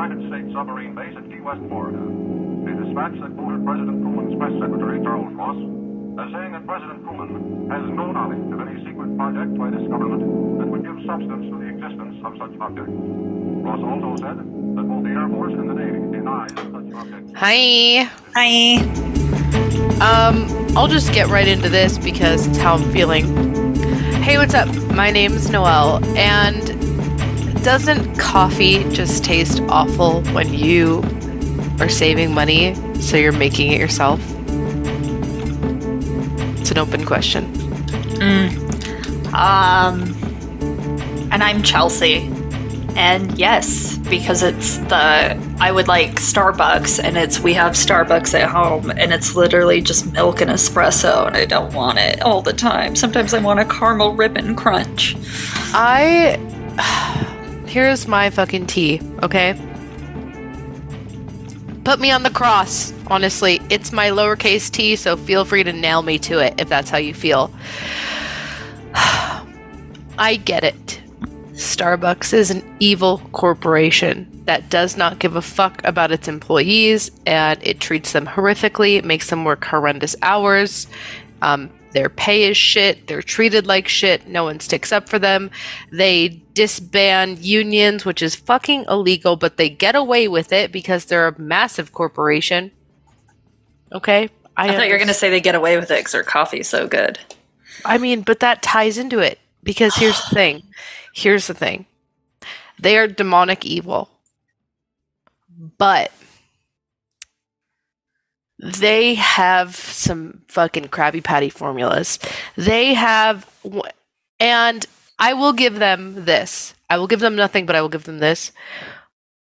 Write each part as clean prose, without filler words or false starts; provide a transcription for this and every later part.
United States submarine base at Key West, Florida. A dispatch that quoted President Truman's press secretary, Charles Ross, as saying that President Truman has no knowledge of any secret project by this government that would give substance to the existence of such objects. Ross also said that both the Air Force and the Navy deny such objects. Hi. I'll just get right into this because it's how I'm feeling. Hey, what's up? My name's Noelle, and doesn't coffee just taste awful when you are saving money, so you're making it yourself? It's an open question. And I'm Chelsea. And yes, because I would like Starbucks, and we have Starbucks at home, and it's literally just milk and espresso, and I don't want it all the time. Sometimes I want a caramel ribbon crunch. Here's my fucking tea, okay? Put me on the cross, honestly. It's my lowercase t, so feel free to nail me to it if that's how you feel. I get it. Starbucks is an evil corporation that does not give a fuck about its employees, and it treats them horrifically. It makes them work horrendous hours. Their pay is shit. They're treated like shit. No one sticks up for them. They disband unions, which is fucking illegal, but they get away with it because they're a massive corporation. Okay? I thought you were going to say they get away with it because their coffee's so good. I mean, but that ties into it because here's the thing. Here's the thing. They are demonic evil. But they have some fucking Krabby Patty formulas. They have, and I will give them this. I will give them nothing, but I will give them this.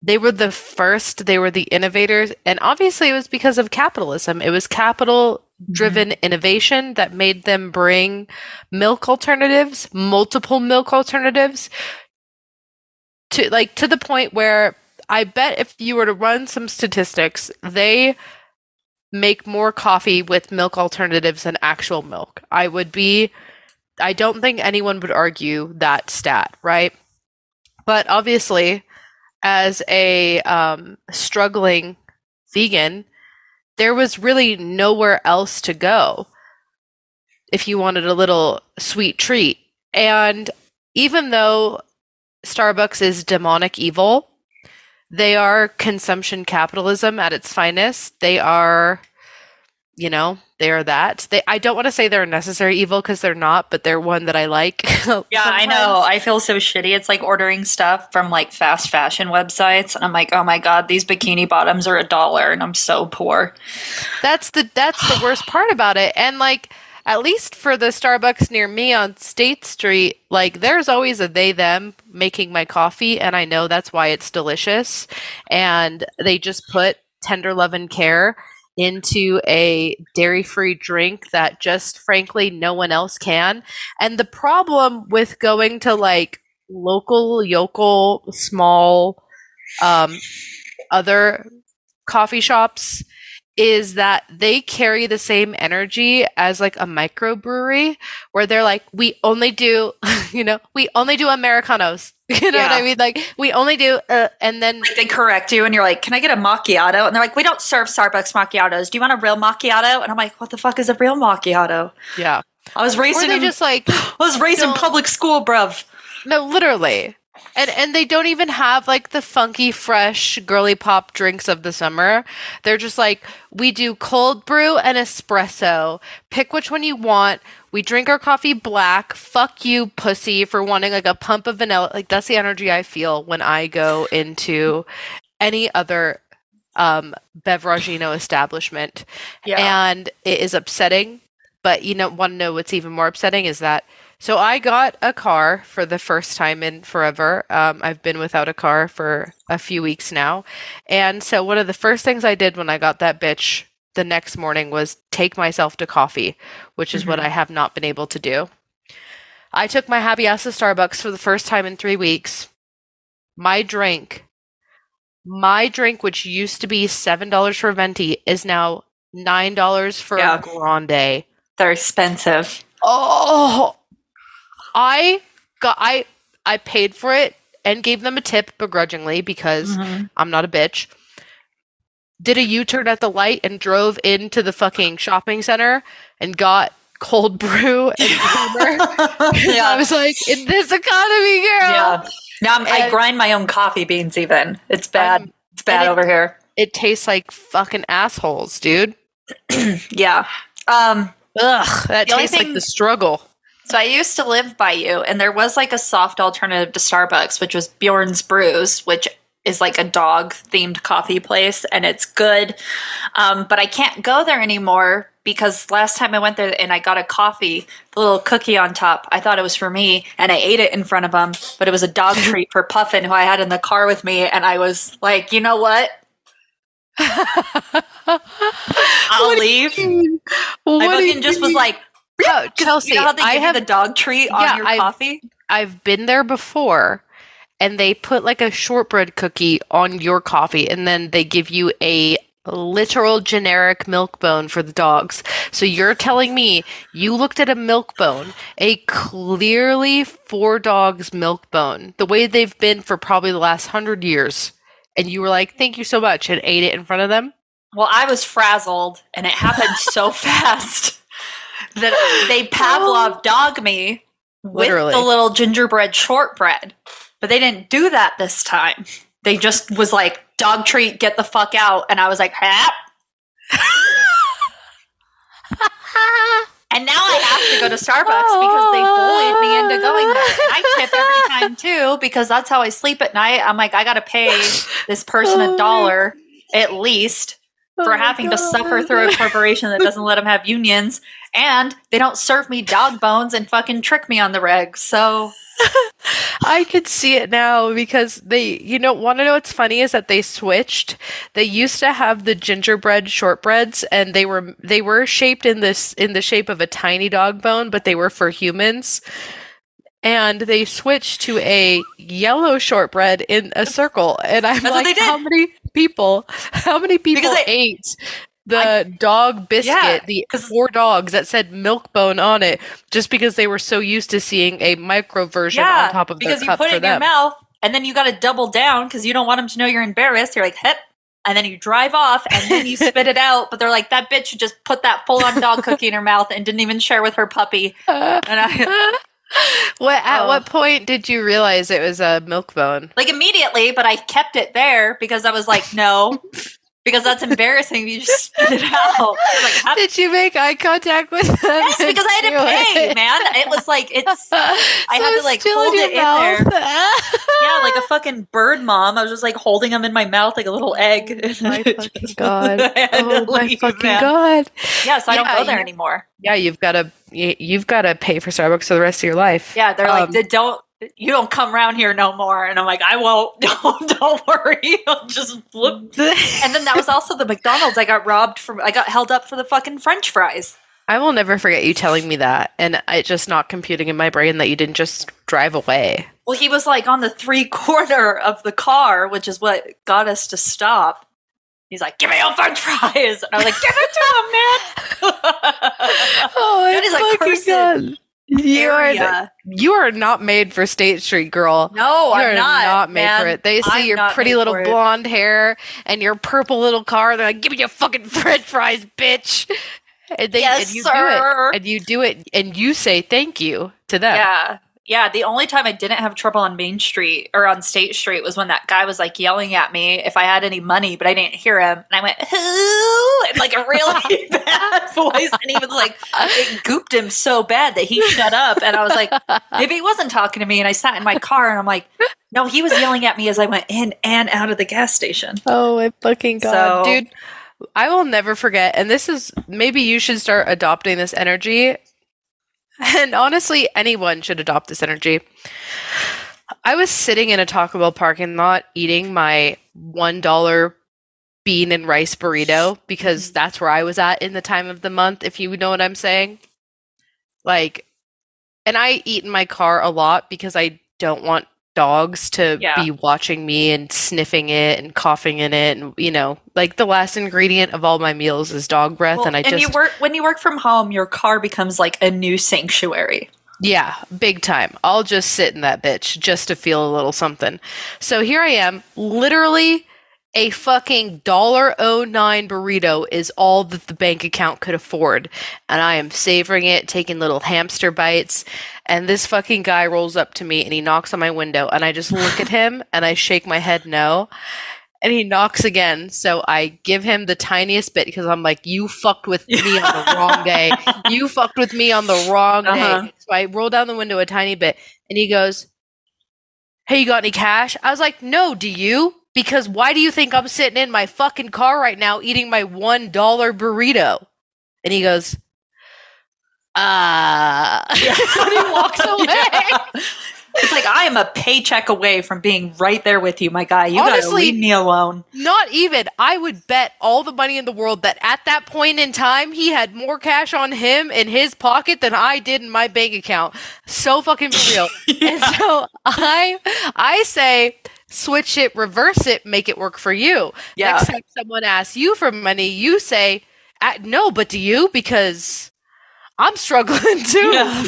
They were the first, they were the innovators, and obviously it was because of capitalism. It was capital-driven innovation that made them bring milk alternatives, multiple milk alternatives, to the point where I bet if you were to run some statistics, they make more coffee with milk alternatives than actual milk. I don't think anyone would argue that stat, right? But obviously, as a struggling vegan, there was really nowhere else to go if you wanted a little sweet treat. And even though Starbucks is demonic evil, they are consumption capitalism at its finest. They are, they are that. I don't want to say they're a necessary evil because they're not, but they're one that I like. Yeah, sometimes. I know. I feel so shitty. It's like ordering stuff from like fast fashion websites, and I'm like, oh my god, these bikini bottoms are $1, and I'm so poor. That's the worst part about it. And like, at least for the Starbucks near me on State Street, like there's always a they them making my coffee, and I know that's why it's delicious. And they just put tender love and care into a dairy-free drink that just frankly no one else can. And the problem with going to like local, small other coffee shops is that they carry the same energy as like a microbrewery where they're like, we only do, we only do Americanos. You know what I mean? Like, we only do, and then like they correct you and you're like, can I get a macchiato? And they're like, we don't serve Starbucks macchiatos. Do you want a real macchiato? And I'm like, what the fuck is a real macchiato? Yeah. I was raised in public school, bruv. No, literally. And they don't even have like the funky, fresh, girly pop drinks of the summer. They're just like, we do cold brew and espresso. Pick which one you want. We drink our coffee black. Fuck you, pussy, for wanting like a pump of vanilla. Like that's the energy I feel when I go into any other beveragino establishment. Yeah. And it is upsetting. But want to know what's even more upsetting is that so I got a car for the first time in forever. I've been without a car for a few weeks now. And so one of the first things I did when I got that bitch the next morning was take myself to coffee, which is what I have not been able to do. I took my happy ass to Starbucks for the first time in 3 weeks. My drink, which used to be $7 for venti, is now $9 for a grande. They're expensive. Oh, I paid for it and gave them a tip begrudgingly because I'm not a bitch. Did a U-turn at the light and drove into the fucking shopping center and got cold brew and creamer. I was like, in this economy, girl. Yeah. Now I grind my own coffee beans even. It's bad. It's bad over here. It tastes like fucking assholes, dude. Yeah. Ugh, that tastes like the struggle. So I used to live by you, and there was like a soft alternative to Starbucks, which was Bjorn's Brews, which is like a dog-themed coffee place, and it's good. But I can't go there anymore because last time I went there and I got a coffee, the little cookie on top, I thought it was for me, and I ate it in front of him, but it was a dog treat for Puffin, who I had in the car with me, and I was like, you know what? I'll leave. I fucking just was like, Chelsea, you know how they give you the dog treat on your coffee? I've been there before, and they put like a shortbread cookie on your coffee, and then they give you a literal generic milk bone for the dogs. So you're telling me you looked at a milk bone, a clearly for dogs milk bone, the way they've been for probably the last 100 years, and you were like, thank you so much, and ate it in front of them? Well, I was frazzled, and it happened so fast that they Pavlov dog me with the little gingerbread shortbread. But they didn't do that this time. They just was like, dog treat, get the fuck out. And I was like, hap. And now I have to go to Starbucks because they bullied me into going there. And I tip every time too because that's how I sleep at night. I'm like, I got to pay this person $1 at least for having to suffer through a corporation that doesn't let them have unions. And they don't serve me dog bones and fucking trick me on the reg. So I could see it now because they, want to know what's funny is that they switched. They used to have the gingerbread shortbreads, and they were shaped in the shape of a tiny dog bone, but they were for humans. And they switched to a yellow shortbread in a circle, and I'm like, how many people ate the dog biscuit, the 4 dogs that said milk bone on it, just because they were so used to seeing a micro version on top of their cup for them. Because you put it in your mouth, and then you got to double down because you don't want them to know you're embarrassed. You're like, hep, and then you drive off, and then you spit it out. But they're like, that bitch just put that full-on dog cookie in her mouth and didn't even share with her puppy. And at what point did you realize it was a milk bone? Like immediately, but I kept it there because I was like, no. Because that's embarrassing. You just spit it out. Like, did you make eye contact with them? Yes, because I had to pay, man. It was like, I had to like hold it in there. Yeah, like a fucking bird mom. I was just like holding them in my mouth like a little egg. Oh my fucking god. Oh my fucking god. Yeah, so I don't go there anymore. Yeah, you've got to pay for Starbucks for the rest of your life. Yeah, they're like, you don't come around here no more. And I'm like, I won't. Don't worry. I'll just flip. And then that was also the McDonald's I got held up for the fucking French fries. I will never forget you telling me that. And it just not computing in my brain that you didn't just drive away. Well, he was like on the 3/4 of the car, which is what got us to stop. He's like, give me your French fries. And I was like, give it to him, man. Oh, my fucking God. You are not made for State Street, girl. No, I'm not. Not made for it. They see your pretty little blonde hair and your purple little car. They're like, "Give me your fucking French fries, bitch!" And you sir. Do it, and you do it, and you say thank you to them. Yeah. The only time I didn't have trouble on Main Street or on State Street was when that guy was like yelling at me if I had any money, but I didn't hear him, and I went who in like a really bad voice, and he was like, it gooped him so bad that he shut up, and I was like, maybe he wasn't talking to me, and I sat in my car, and I'm like, no, he was yelling at me as I went in and out of the gas station. Oh my fucking god, dude! I will never forget, and this is maybe you should start adopting this energy. And honestly, anyone should adopt this energy. I was sitting in a Taco Bell parking lot eating my $1 bean and rice burrito because that's where I was at in the time of the month, if you know what I'm saying. Like, and I eat in my car a lot because I don't want dogs to be watching me and sniffing it and coughing in it, and like the last ingredient of all my meals is dog breath. When you work from home, your car becomes like a new sanctuary. Yeah, big time. I'll just sit in that bitch just to feel a little something. So here I am, literally a fucking $1.09 burrito is all that the bank account could afford. And I am savoring it, taking little hamster bites. And this fucking guy rolls up to me and he knocks on my window. And I just look at him and I shake my head no. And he knocks again. So I give him the tiniest bit because I'm like, you fucked with me on the wrong day. You fucked with me on the wrong day. So I roll down the window a tiny bit and he goes, hey, you got any cash? I was like, no, do you? Because why do you think I'm sitting in my fucking car right now eating my $1 burrito? And he goes, and he walks away. Yeah. It's like, I am a paycheck away from being right there with you, my guy. You Honestly, gotta leave me alone. Not even. I would bet all the money in the world that at that point in time, he had more cash on him in his pocket than I did in my bank account. So fucking for real. Yeah. And so I say, switch it, reverse it, make it work for you. Yeah. Next time someone asks you for money, you say, no, but do you? Because I'm struggling too. Yeah,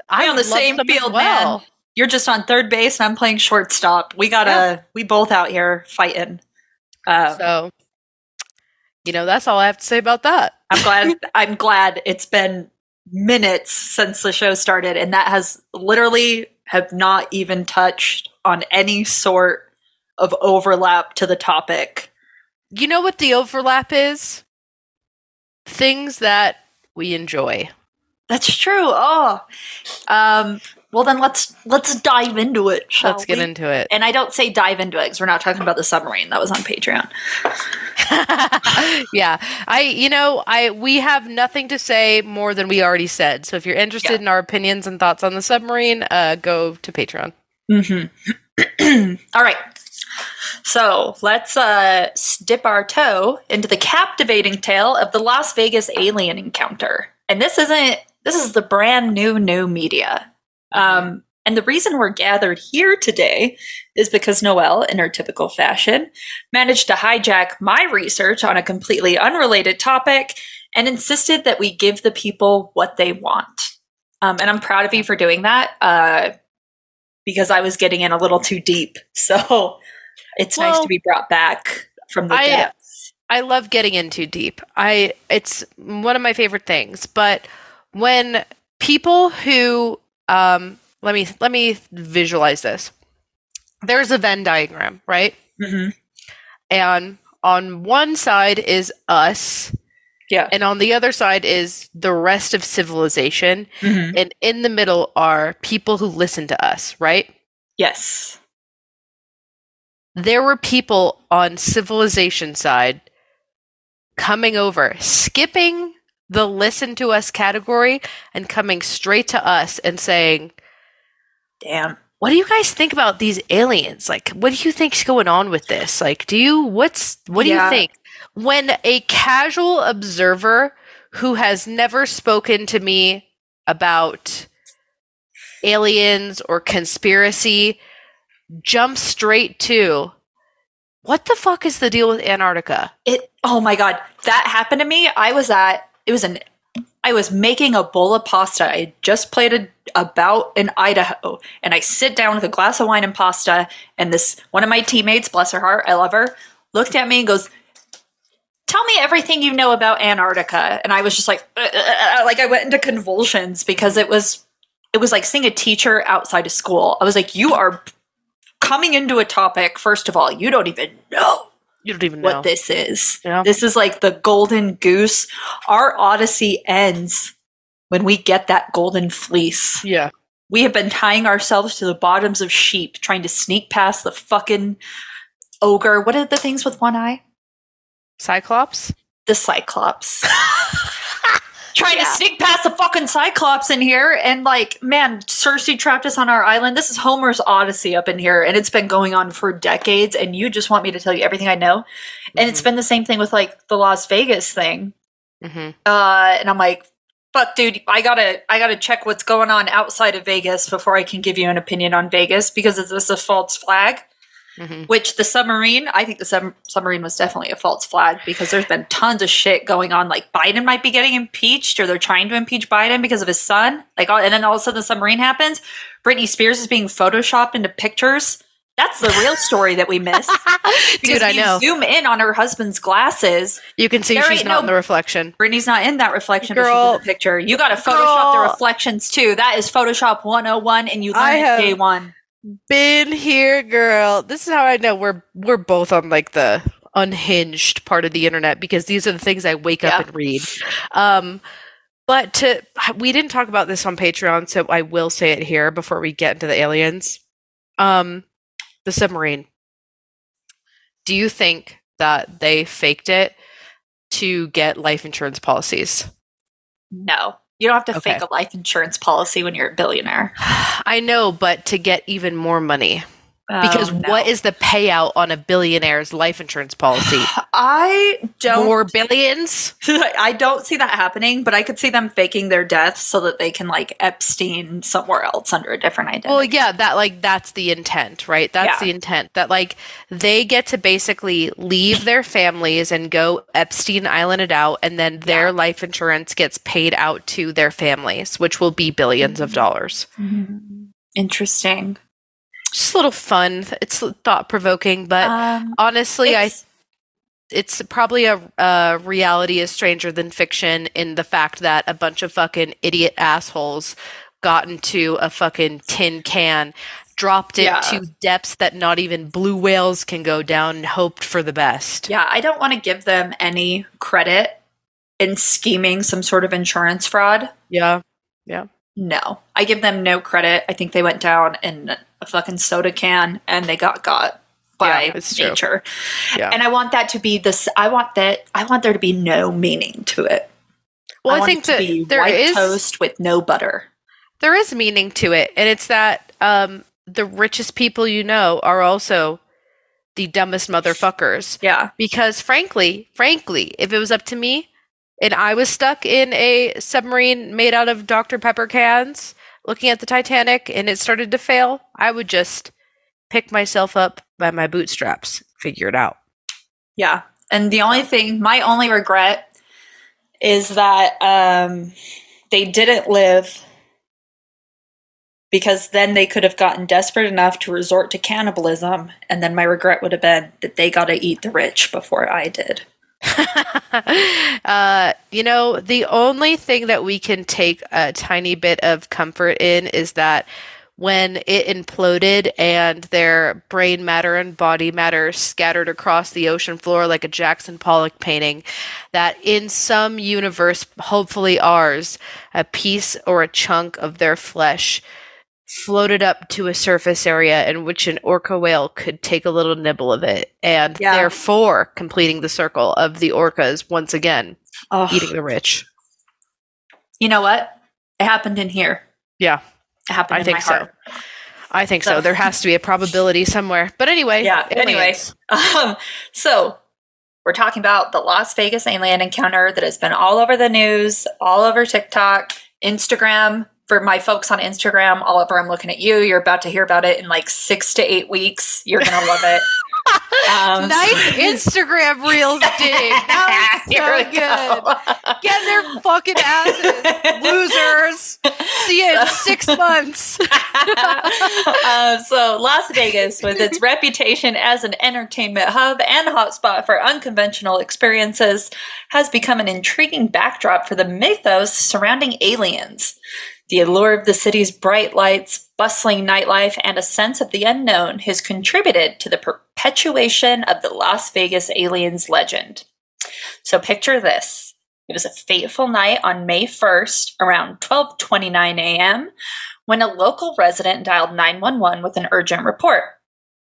I'm on the same field, man. You're just on third base and I'm playing shortstop. We both out here fighting. So, that's all I have to say about that. I'm glad it's been minutes since the show started and that has literally have not even touched on any sort of overlap to the topic. You know what the overlap is? Things that we enjoy. That's true. Oh, well then let's dive into it. Let's get into it. And I don't say dive into it because we're not talking about the submarine. That was on Patreon. Yeah, we have nothing to say more than we already said. So if you're interested in our opinions and thoughts on the submarine, go to Patreon. Mm-hmm. All right. So let's dip our toe into the captivating tale of the Las Vegas alien encounter. And this is the brand new media. And the reason we're gathered here today is because Noelle, in her typical fashion, managed to hijack my research on a completely unrelated topic and insisted that we give the people what they want. And I'm proud of you for doing that because I was getting in a little too deep. So it's nice to be brought back from the depths. I love getting in too deep. It's one of my favorite things. But when people who let me visualize this. There's a Venn diagram, right? Mm-hmm. And on one side is us. Yeah. And on the other side is the rest of civilization. Mm-hmm. And in the middle are people who listen to us, right? Yes. There were people on civilization side coming over, skipping the listen to us category and coming straight to us and saying, damn, what do you guys think about these aliens? Like, what do you think's going on with this? Like, what do you think? When a casual observer who has never spoken to me about aliens or conspiracy jumps straight to, what the fuck is the deal with Antarctica? Oh my God, that happened to me. I was making a bowl of pasta. I just played about in Idaho, and I sit down with a glass of wine and pasta, and one of my teammates, bless her heart, I love her, looked at me and goes, tell me everything you know about Antarctica. And I was just like I went into convulsions because it was like seeing a teacher outside of school. I was like, you are coming into a topic, first of all, you don't even know. You don't even know what this is. Yeah. This is like the golden goose. Our odyssey ends when we get that golden fleece. Yeah. We have been tying ourselves to the bottoms of sheep, trying to sneak past the fucking ogre. What are the things with one eye? Cyclops? The Cyclops. Trying to sneak past the fucking Cyclops in here, and like, man, Cersei trapped us on our island. This is Homer's Odyssey up in here, and it's been going on for decades, and you just want me to tell you everything I know. Mm-hmm. And it's been the same thing with like the Las Vegas thing. Mm-hmm. And I'm like, fuck, dude, I gotta check what's going on outside of Vegas before I can give you an opinion on Vegas, because is this a false flag? which the submarine, I think the submarine was definitely a false flag because there's been tons of shit going on. Like Biden might be getting impeached, or they're trying to impeach Biden because of his son. And then all of a sudden the submarine happens. Britney Spears is being photoshopped into pictures. That's the real story that we missed. Dude, I know. Zoom in on her husband's glasses. You can see she's not in the reflection. Britney's not in that reflection, but Girl, she's in the picture. You got to Photoshop the reflections too. That is Photoshop 101, and you learn it day one. Been here, girl. This is how I know we're both on like the unhinged part of the internet, because these are the things I wake up and read. But we didn't talk about this on Patreon, so I will say it here before we get into the aliens. The submarine. Do you think that they faked it to get life insurance policies? No. You don't have to fake a life insurance policy when you're a billionaire. I know, but to get even more money. Because what is the payout on a billionaire's life insurance policy? I don't... More billions? I don't see that happening, but I could see them faking their death so that they can, like, Epstein somewhere else under a different identity. Well, yeah, that's the intent, right? That's the intent. That, like, they get to basically leave their families and go Epstein Island it out, and then their life insurance gets paid out to their families, which will be billions of dollars. Interesting. Just a little fun. It's thought-provoking, but honestly, it's probably a reality is stranger than fiction in the fact that a bunch of fucking idiot assholes got into a fucking tin can, dropped it to depths that not even blue whales can go down, and hoped for the best. Yeah, I don't want to give them any credit in scheming some sort of insurance fraud. Yeah. No, I give them no credit. I think they went down in a fucking soda can and they got by nature. Yeah. And I want that to be this. I want there to be no meaning to it. Well, I think that there is toast with no butter. There is meaning to it, and it's that the richest people you know are also the dumbest motherfuckers. Yeah. Because frankly, if it was up to me, and I was stuck in a submarine made out of Dr. Pepper cans looking at the Titanic and it started to fail, I would just pick myself up by my bootstraps, figure it out. Yeah. And my only regret is that they didn't live, because then they could have gotten desperate enough to resort to cannibalism. And then my regret would have been that they got to eat the rich before I did. The only thing that we can take a tiny bit of comfort in is that when it imploded and their brain matter and body matter scattered across the ocean floor like a Jackson Pollock painting, that in some universe, hopefully ours, a piece or a chunk of their flesh floated up to a surface area in which an orca whale could take a little nibble of it, and therefore completing the circle of the orcas once again eating the rich. You know what? It happened in here. Yeah. It happened in my heart. I think so. There has to be a probability somewhere. But anyway. Yeah. Anyways. So we're talking about the Las Vegas alien encounter that has been all over the news, all over TikTok, Instagram. For my folks on Instagram, Oliver, I'm looking at you. You're about to hear about it in like 6 to 8 weeks. You're going to love it. Nice Instagram reels dig. That was so good. Get their fucking asses, losers. See you in 6 months. So Las Vegas, with its reputation as an entertainment hub and hotspot for unconventional experiences, has become an intriguing backdrop for the mythos surrounding aliens. The allure of the city's bright lights, bustling nightlife, and a sense of the unknown has contributed to the perpetuation of the Las Vegas aliens legend. So picture this. It was a fateful night on May 1st, around 12:29 a.m., when a local resident dialed 911 with an urgent report.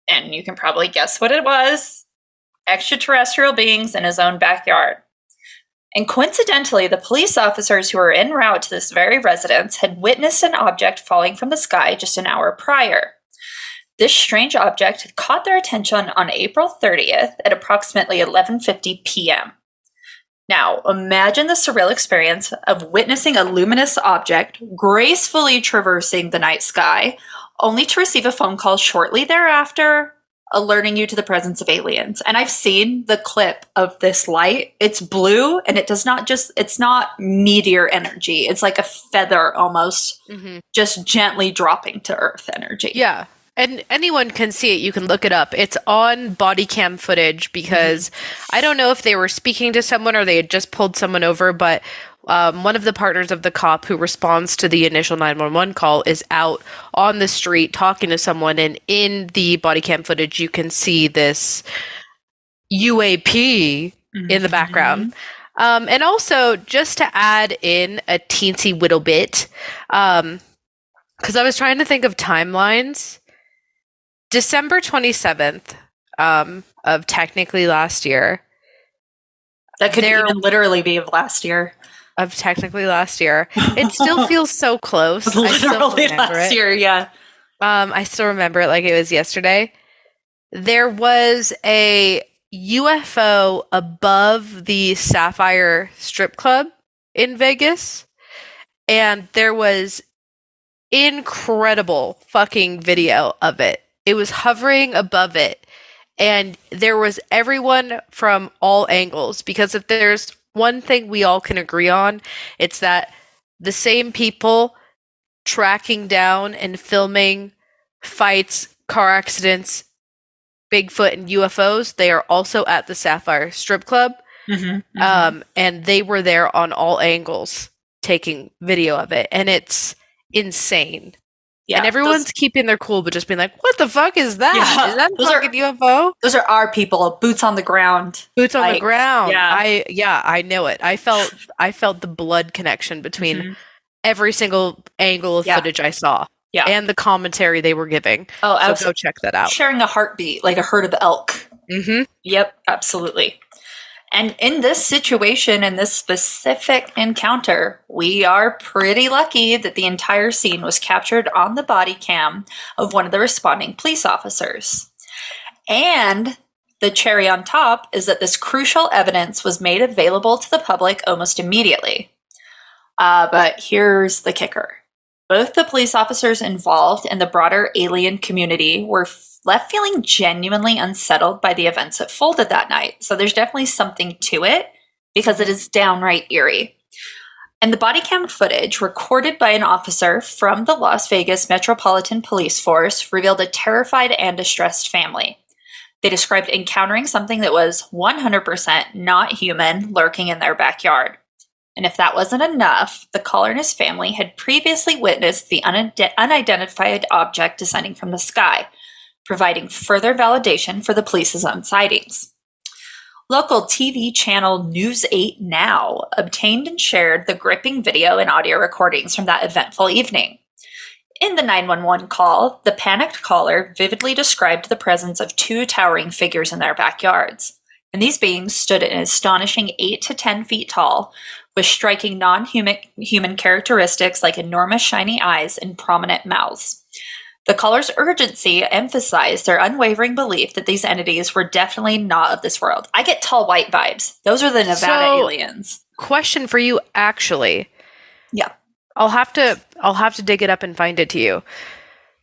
And you can probably guess what it was. Extraterrestrial beings in his own backyard. And coincidentally, the police officers who were en route to this very residence had witnessed an object falling from the sky just an hour prior. This strange object had caught their attention on April 30th at approximately 11:50 p.m. Now, imagine the surreal experience of witnessing a luminous object gracefully traversing the night sky, only to receive a phone call shortly thereafter alerting you to the presence of aliens. And I've seen the clip of this light. It's blue, and it's not meteor energy. It's like a feather almost, just gently dropping to Earth energy. Yeah. And anyone can see it. You can look it up. It's on body cam footage because I don't know if they were speaking to someone or they had just pulled someone over, but one of the partners of the cop who responds to the initial 911 call is out on the street talking to someone, and in the body cam footage you can see this UAP in the background. And also, just to add in a teensy little bit, because I was trying to think of timelines, December 27th of technically last year. That could even literally be of last year. Of technically last year. It still feels so close. Literally last year, yeah. I still remember it like it was yesterday. There was a UFO above the Sapphire Strip Club in Vegas, and there was incredible fucking video of it. It was hovering above it, and there was everyone from all angles, because if there's one thing we all can agree on, it's that the same people tracking down and filming fights, car accidents, Bigfoot, and UFOs, they are also at the Sapphire Strip Club. And they were there on all angles taking video of it, and it's insane. Yeah, and everyone's keeping their cool, but just being like, what the fuck is that? Yeah, is that a fucking UFO? Those are our people, boots on the ground. Boots on the ground. Yeah. I know it. I felt the blood connection between every single angle of footage I saw. Yeah. And the commentary they were giving. Oh, so absolutely. Go check that out. Sharing a heartbeat, like a herd of elk. Yep, absolutely. And in this situation, in this specific encounter, we are pretty lucky that the entire scene was captured on the body cam of one of the responding police officers. And the cherry on top is that this crucial evidence was made available to the public almost immediately. But here's the kicker. Both the police officers involved and the broader alien community were left feeling genuinely unsettled by the events that folded that night. So there's definitely something to it, because it is downright eerie. And the body cam footage recorded by an officer from the Las Vegas Metropolitan Police Force revealed a terrified and distressed family. They described encountering something that was 100% not human lurking in their backyard. And if that wasn't enough, the caller and his family had previously witnessed the unidentified object descending from the sky, providing further validation for the police's own sightings. Local TV channel News 8 Now obtained and shared the gripping video and audio recordings from that eventful evening. In the 911 call, the panicked caller vividly described the presence of two towering figures in their backyards. And these beings stood an astonishing 8 to 10 feet tall, with striking non-human characteristics like enormous shiny eyes and prominent mouths. The caller's urgency emphasized their unwavering belief that these entities were definitely not of this world. I get tall white vibes. Those are the Nevada aliens. Question for you, actually. Yeah. I'll have to dig it up and find it to you.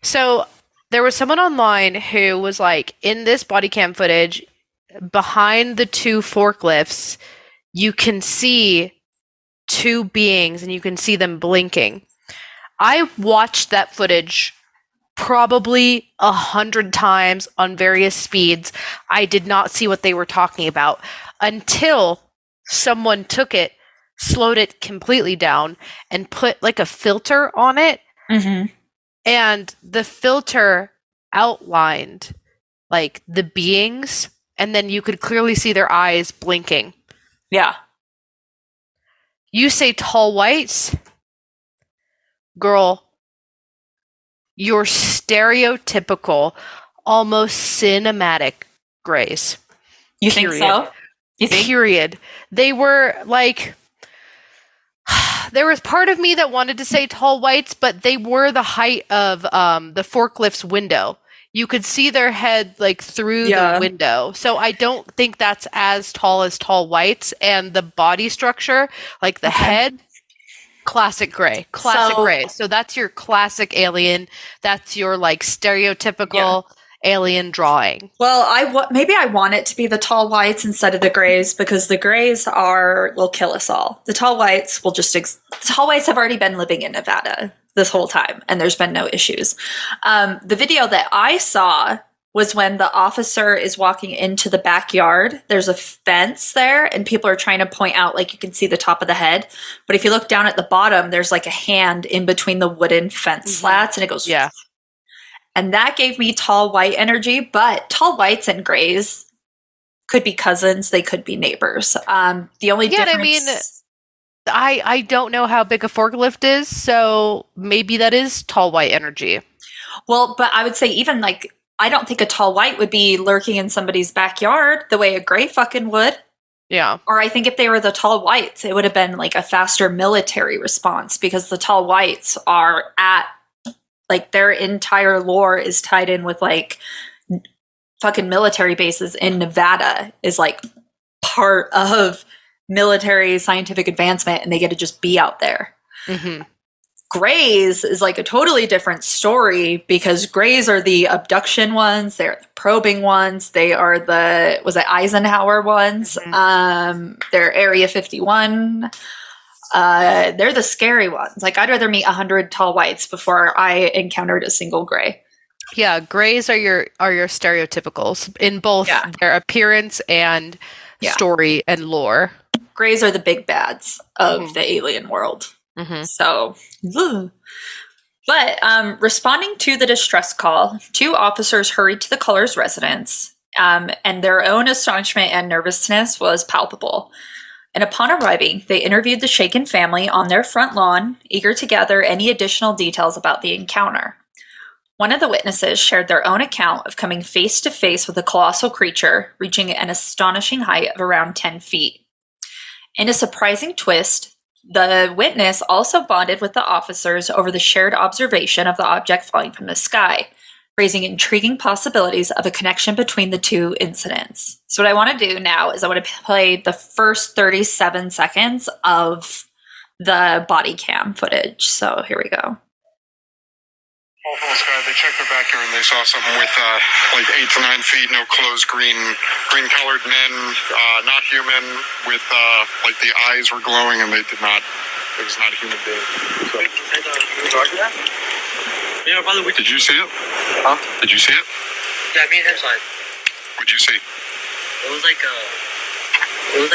So there was someone online who was like, in this body cam footage, behind the two forklifts, you can see two beings and you can see them blinking. I watched that footage probably 100 times on various speeds. I did not see what they were talking about until someone took it, slowed it completely down, and put like a filter on it. And the filter outlined like the beings, and then you could clearly see their eyes blinking. Yeah. You say tall whites, girl, you're stereotypical, almost cinematic grays. You think so? Period. They were like, there was part of me that wanted to say tall whites, but they were the height of the forklift's window. You could see their head like through the window. So I don't think that's as tall whites, and the body structure, like the head, classic gray. Gray. So that's your classic alien. That's your like stereotypical alien drawing. Well, maybe I want it to be the tall whites instead of the grays, because the grays will kill us all. The tall whites will just the tall whites have already been living in Nevada this whole time, and there's been no issues. The video that I saw was when the officer is walking into the backyard. There's a fence there, and people are trying to point out, like, you can see the top of the head. But if you look down at the bottom, there's like a hand in between the wooden fence slats, and it goes, yeah. And that gave me tall white energy. But tall whites and grays could be cousins. They could be neighbors. The only difference... I mean, I don't know how big a forklift is, so maybe that is tall white energy. Well, but I would say even like... I don't think a tall white would be lurking in somebody's backyard the way a gray fucking would. Yeah. Or I think if they were the tall whites, it would have been like a faster military response, because the tall whites are like, their entire lore is tied in with like fucking military bases in Nevada is like part of military scientific advancement, and they get to just be out there. Mm-hmm. Grays is like a totally different story, because grays are the abduction ones, they're the probing ones, they are the Eisenhower ones, they're Area 51, they're the scary ones. Like, I'd rather meet 100 tall whites before I encountered a single gray. Yeah, grays are your stereotypicals in both their appearance and story and lore. Grays are the big bads of the alien world. Mm-hmm. So, but responding to the distress call, 2 officers hurried to the Cullors' residence, and their own astonishment and nervousness was palpable. And upon arriving, they interviewed the shaken family on their front lawn, eager to gather any additional details about the encounter. One of the witnesses shared their own account of coming face to face with a colossal creature, reaching an astonishing height of around 10 feet. In a surprising twist, the witness also bonded with the officers over the shared observation of the object falling from the sky, raising intriguing possibilities of a connection between the 2 incidents. So what I want to do now is I want to play the first 37 seconds of the body cam footage. So here we go. From the sky, they checked their backyard and they saw something with like 8 to 9 feet, no clothes, green-colored men, not human, with like the eyes were glowing, and they did not. It was not a human being. So. Did you see it? Huh? Did you see it? Yeah, me and him saw it. What'd you see? It was like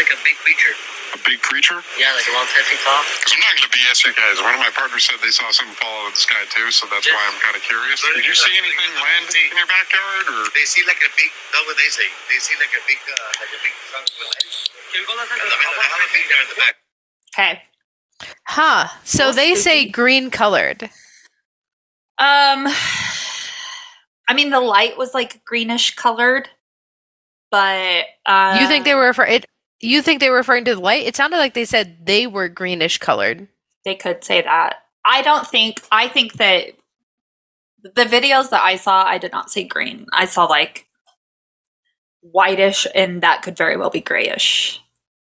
a big creature. A big creature? Yeah, like around 10 feet tall. Because I'm not going to BS you guys. One of my partners said they saw something fall out of the sky too, so that's why I'm kind of curious. Did you see anything land in your backyard? Or? They see like a big, that's what they say. They see like a big trunk with legs. And they have a big there in the back. Okay. Huh. So they say green colored. I mean, the light was like greenish colored, but you think they were You think they were referring to the light? It sounded like they said they were greenish colored. They could say that. I think that the videos that I saw, I did not see green. I saw like whitish, and that could very well be grayish.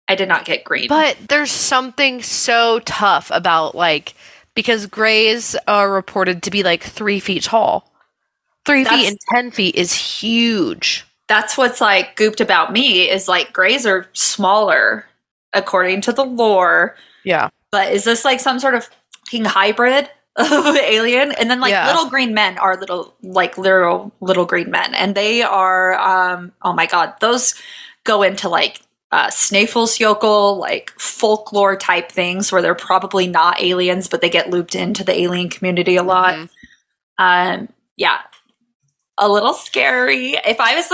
I did not get green. But there's something so tough about because grays are reported to be like 3 feet tall. 3 feet and 10 feet is huge. That's what's like gooped about me is like grays are smaller according to the lore. Yeah. But is this like some sort of fucking hybrid of alien? And then little green men are literal little green men. And they are, oh my God, those go into Snæfellsjökull, like folklore type things where they're probably not aliens, but they get looped into the alien community a lot. Mm-hmm. Yeah. A little scary. If I was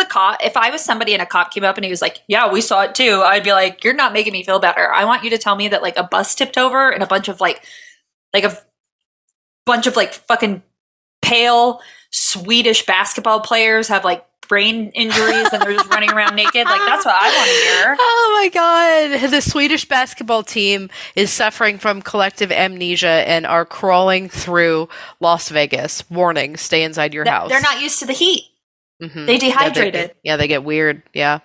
somebody and a cop came up and he was like, yeah, we saw it too, I'd be like, you're not making me feel better. I want you to tell me that like a bus tipped over and a bunch of fucking pale Swedish basketball players have like brain injuries and they're just running around naked. Like, that's what I want to hear. Oh my God. The Swedish basketball team is suffering from collective amnesia and are crawling through Las Vegas. Warning, stay inside your house. They're not used to the heat. Mm-hmm. They dehydrated. They get weird. Yeah.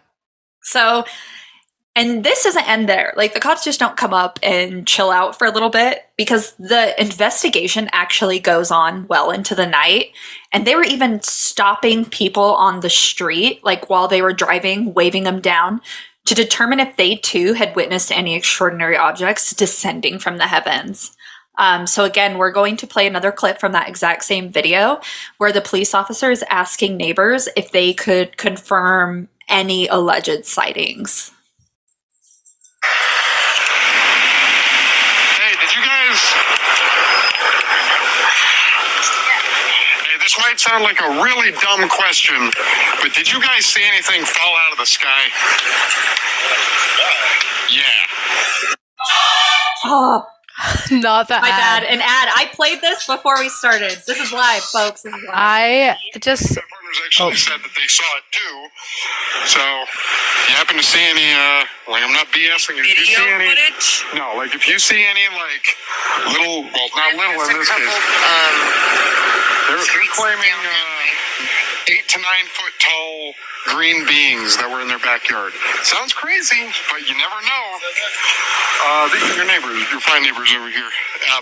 So And this doesn't end there. Like, the cops just don't come up and chill out for a little bit, because the investigation actually goes on well into the night. And they were even stopping people on the street, like while they were driving, waving them down to determine if they too had witnessed any extraordinary objects descending from the heavens. So again, we're going to play another clip from that exact same video where the police officer is asking neighbors if they could confirm any alleged sightings. Hey, did you guys... Hey, this might sound like a really dumb question, but did you guys see anything fall out of the sky? Yeah. Oh, Not that my ad. bad. An ad. I played this before we started. This is live, folks. This is live. I just... My partners actually said that they saw it too. So, if you happen to see any, like, I'm not BSing. If you see any, footage? no, like, if you see any, like, little, well, not little in this case, they're claiming 8 to 9 foot tall green beings that were in their backyard. Sounds crazy, but you never know. These are your neighbors, your fine neighbors over here.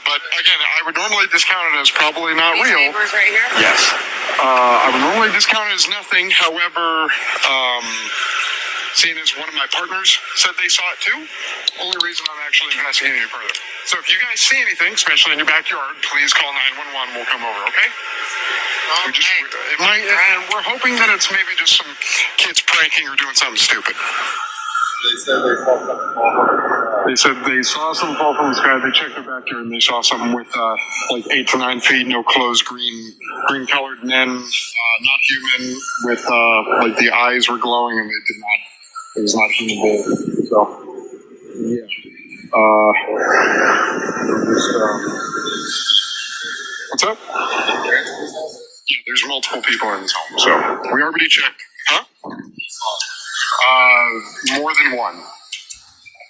But again, I would normally discount it as probably not These real. neighbors right here? Yes. I would normally discount it as nothing. However, seeing as one of my partners said they saw it too, only reason I'm actually investigating it further. So if you guys see anything, especially in your backyard, please call 911. We'll come over, okay? It might, and we're hoping that it's maybe just some kids pranking or doing something stupid. They said they saw something fall from the sky. They checked their backyard and they saw something with like 8 to 9 feet, no clothes, green colored men, not human, with like the eyes were glowing and they did not. It was not human being. So yeah. What's up? Yeah, there's multiple people in this home, so we already checked. Huh? More than one.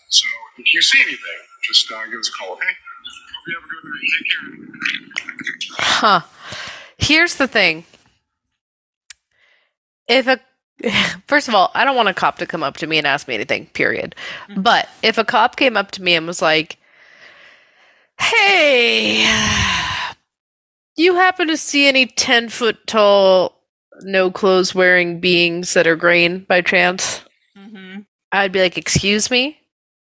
So if you see anything, just give us a call, okay? Hope you have a good night. Take care. Huh. Here's the thing. First of all, I don't want a cop to come up to me and ask me anything, period. But if a cop came up to me and was like, hey, you happen to see any 10-foot tall, no clothes wearing beings that are green by chance? Mm-hmm. I'd be like, excuse me?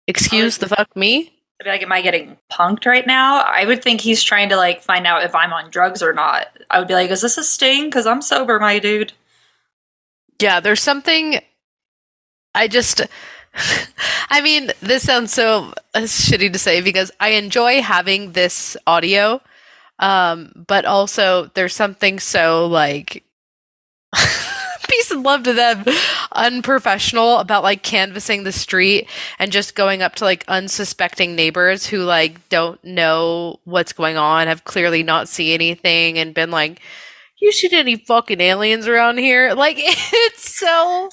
Excuse the fuck me? I'd be like, am I getting punked right now? I would think he's trying to, like, find out if I'm on drugs or not. I would be like, is this a sting? Because I'm sober, my dude. Yeah, there's something... I mean, this sounds so shitty to say because I enjoy having this audio, but also there's something so, like... peace and love to them, unprofessional about like canvassing the street and just going up to like unsuspecting neighbors who like don't know what's going on, have clearly not seen anything and been like, you see any fucking aliens around here? Like, it's so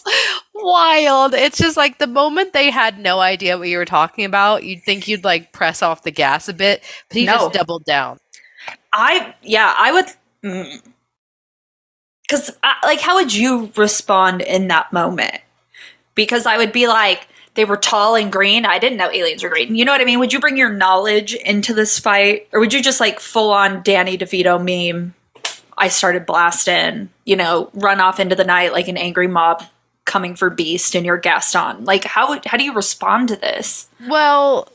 wild. It's just like the moment they had no idea what you were talking about, you'd think you'd like press off the gas a bit, but he just doubled down. I would... Because, like, how would you respond in that moment? Because I would be like, they were tall and green. I didn't know aliens were green. You know what I mean? Would you bring your knowledge into this fight? Or would you just, like, full-on Danny DeVito meme, I started blasting, you know, run off into the night like an angry mob coming for Beast and you're Gaston? Like, how do you respond to this? Well,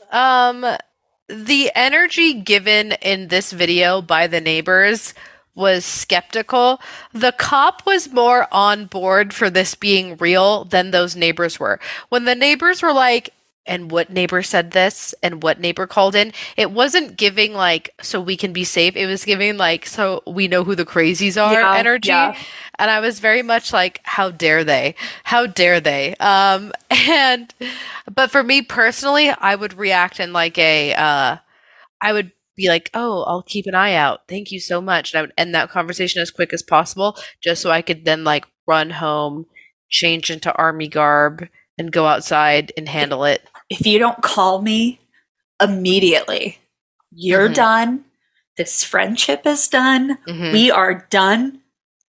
the energy given in this video by the neighbors was skeptical. The cop was more on board for this being real than those neighbors were. When the neighbors were like, and what neighbor said this, and what neighbor called in, it wasn't giving like, so we can be safe. It was giving like, so we know who the crazies are energy. Yeah. And I was very much like, how dare they? How dare they? But for me personally, I would react in like I would be like, oh, I'll keep an eye out. Thank you so much. And I would end that conversation as quick as possible just so I could then like run home, change into army garb, and go outside and handle it. If you don't call me immediately, you're done. This friendship is done. We are done.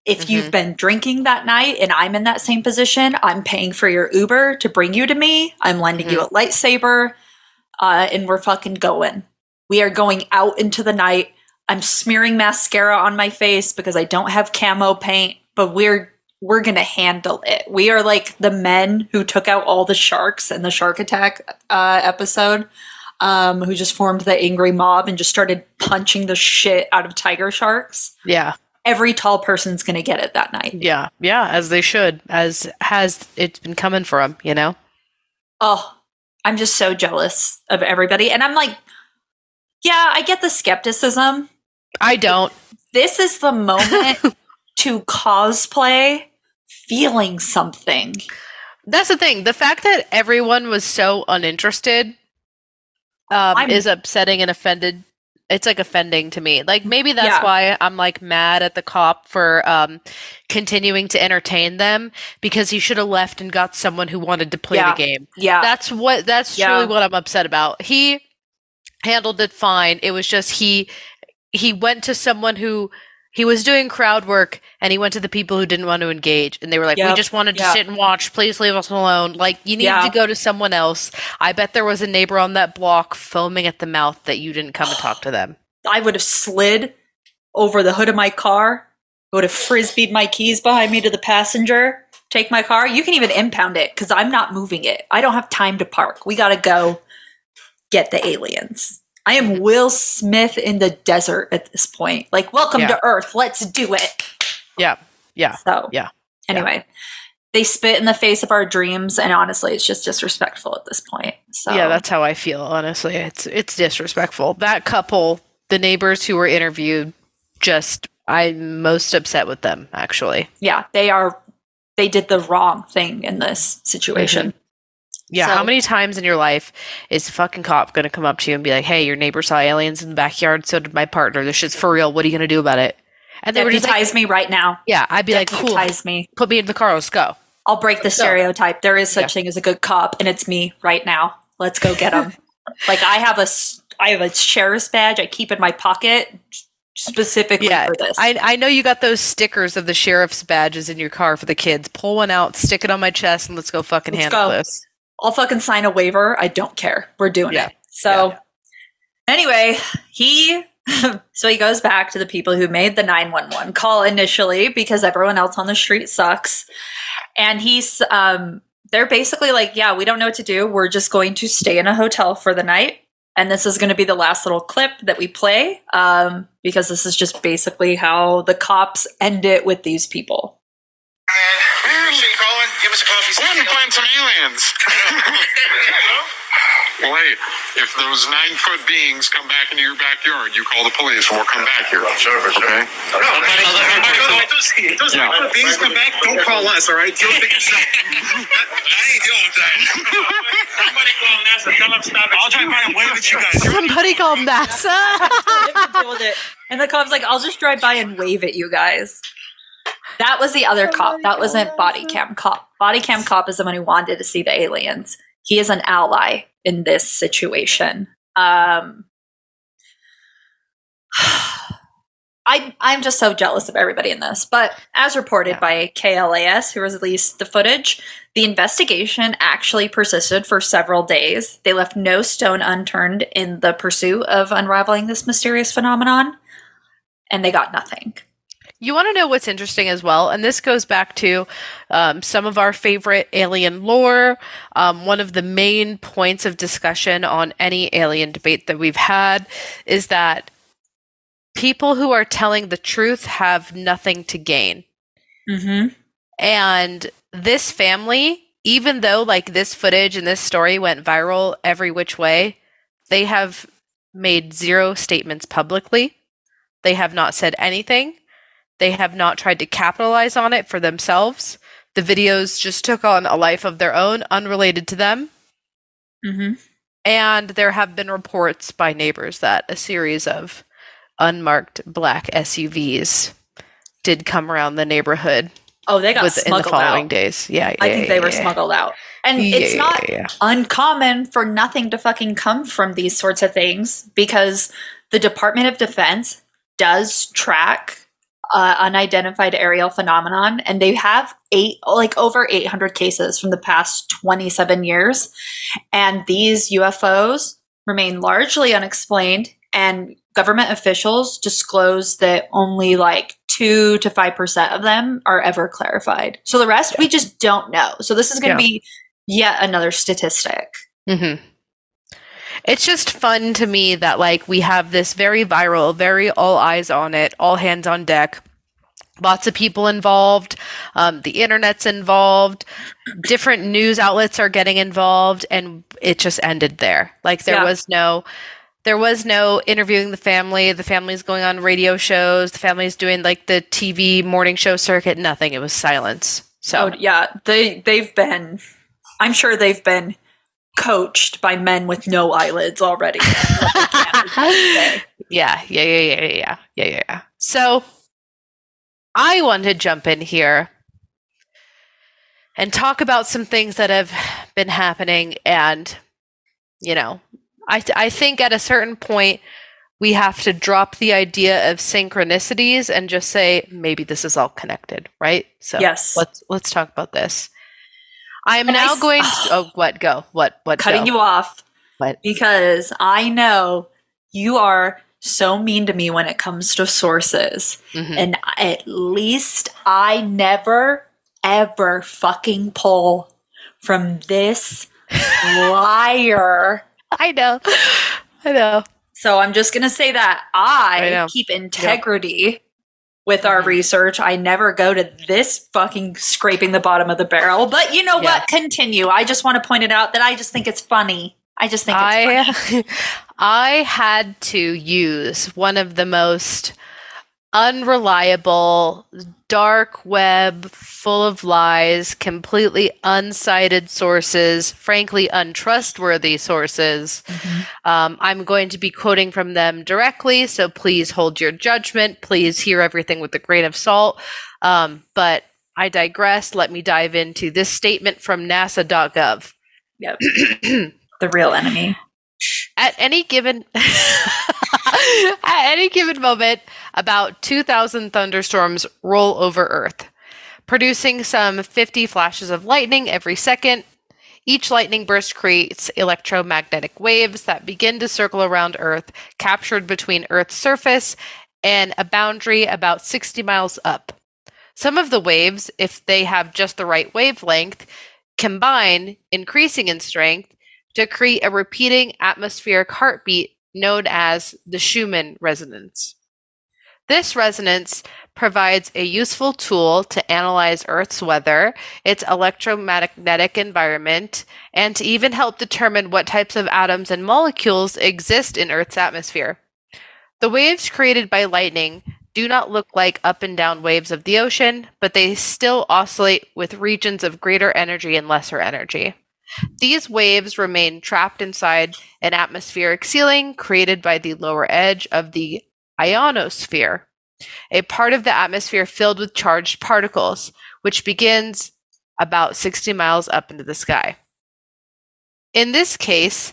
If you've been drinking that night and I'm in that same position, I'm paying for your Uber to bring you to me. I'm lending you a lightsaber, and we're fucking going. We are going out into the night. I'm smearing mascara on my face because I don't have camo paint, but we're going to handle it. We are like the men who took out all the sharks in the shark attack episode, who just formed the angry mob and just started punching the shit out of tiger sharks. Yeah. Every tall person's going to get it that night. Yeah. Yeah, as they should. As has it's been coming for them, you know? Oh, I'm just so jealous of everybody. And I'm like, yeah, I get the skepticism. I don't. This is the moment to cosplay feeling something. That's the thing. The fact that everyone was so uninterested is upsetting and offended. It's like offending to me. Like maybe that's why I'm like mad at the cop for continuing to entertain them, because he should have left and got someone who wanted to play the game. Yeah. That's truly what I'm upset about. He handled it fine. It was just he went to someone who he was doing crowd work, and he went to the people who didn't want to engage, and they were like, we just wanted to sit and watch. Please leave us alone. Like, you need to go to someone else. I bet there was a neighbor on that block foaming at the mouth that you didn't come and talk to them. I would have slid over the hood of my car, would have frisbeed my keys behind me to the passenger, take my car. You can even impound it because I'm not moving it. I don't have time to park. We got to go get the aliens. I am Will Smith in the desert at this point. Like, welcome to Earth. Let's do it. Yeah. Yeah. So, anyway, they spit in the face of our dreams. And honestly, it's just disrespectful at this point. So, yeah, that's how I feel. Honestly, it's disrespectful. That couple, the neighbors who were interviewed, I'm most upset with them, actually. Yeah, they did the wrong thing in this situation. Mm-hmm. Yeah, how many times in your life is a fucking cop going to come up to you and be like, hey, your neighbor saw aliens in the backyard, so did my partner. This shit's for real. What are you going to do about it? And they were just like, me right now. Yeah, I'd be like, cool. Me. Put me in the car. Let's go. I'll break the stereotype. There is such thing as a good cop, and it's me right now. Let's go get him. Like, I have a sheriff's badge I keep in my pocket specifically for this. I know you got those stickers of the sheriff's badges in your car for the kids. Pull one out, stick it on my chest, and let's go fucking handle this. I'll fucking sign a waiver. I don't care. We're doing it. So anyway, he goes back to the people who made the 911 call initially because everyone else on the street sucks. And they're basically like, yeah, we don't know what to do. We're just going to stay in a hotel for the night. And this is going to be the last little clip that we play because this is just basically how the cops end it with these people. Appreciate you calling. Give us a call if you see Let me find some aliens. Well, hey, if those 9-foot beings come back into your backyard, you call the police and we'll come back here. Sure, for sure. Okay? Those 9-foot beings come back, don't call us, all right? Deal with it yourself. I ain't dealing with that. Somebody call NASA. Tell them stop it. I'll drive by and wave at you guys. Somebody call NASA. And the cop's like, I'll just drive by and wave at you guys. That was the other cop. That wasn't body cam cop. Body cam cop is the one who wanted to see the aliens. He is an ally in this situation. I'm just so jealous of everybody in this. But as reported by KLAS, who released the footage, the investigation actually persisted for several days. They left no stone unturned in the pursuit of unraveling this mysterious phenomenon, and they got nothing. You want to know what's interesting as well? And this goes back to some of our favorite alien lore. One of the main points of discussion on any alien debate that we've had is that people who are telling the truth have nothing to gain. Mm-hmm. And this family, even though like this footage and this story went viral every which way, they have made zero statements publicly. They have not said anything. They have not tried to capitalize on it for themselves. The videos just took on a life of their own, unrelated to them. Mm-hmm. And there have been reports by neighbors that a series of unmarked black SUVs did come around the neighborhood. Oh, they got smuggled in the following out. days. I think they were smuggled out. And it's not uncommon for nothing to fucking come from these sorts of things because the Department of Defense does track unidentified aerial phenomenon, and they have over 800 cases from the past 27 years. And these UFOs remain largely unexplained, and government officials disclose that only like 2 to 5% of them are ever clarified. So the rest we just don't know. So this is going to be yet another statistic. Mm-hmm. It's just fun to me that like we have this very viral, very all eyes on it, all hands on deck. Lots of people involved. The internet's involved. Different news outlets are getting involved, and it just ended there. Like there was no interviewing the family. The family's going on radio shows. The family's doing like the TV morning show circuit. Nothing. It was silence. So they've been. I'm sure they've been coached by men with no eyelids already. Yeah. So I want to jump in here and talk about some things that have been happening. And, you know, I think at a certain point, we have to drop the idea of synchronicities and just say, maybe this is all connected, right? So yes, let's talk about this. I am now going to, cutting you off. What? Because I know you are so mean to me when it comes to sources. Mm-hmm. And at least I never, ever fucking pull from this liar. I know. So I'm just going to say that I keep integrity with our research. I never go to this fucking scraping the bottom of the barrel. But you know what? Continue. I just want to point it out that I just think it's funny. It's funny. I had to use one of the most unreliable, dark web, full of lies, completely unsighted sources, frankly untrustworthy sources. Mm-hmm. I'm going to be quoting from them directly, so please hold your judgment. Please hear everything with a grain of salt. But I digress. Let me dive into this statement from NASA.gov. Yep. The real enemy. At any given moment, about 2,000 thunderstorms roll over Earth, producing some 50 flashes of lightning every second. Each lightning burst creates electromagnetic waves that begin to circle around Earth, captured between Earth's surface and a boundary about 60 miles up. Some of the waves, if they have just the right wavelength, combine, increasing in strength, to create a repeating atmospheric heartbeat known as the Schumann resonance. This resonance provides a useful tool to analyze Earth's weather, its electromagnetic environment, and to even help determine what types of atoms and molecules exist in Earth's atmosphere. The waves created by lightning do not look like up and down waves of the ocean, but they still oscillate with regions of greater energy and lesser energy. These waves remain trapped inside an atmospheric ceiling created by the lower edge of the ionosphere, a part of the atmosphere filled with charged particles, which begins about 60 miles up into the sky. In this case,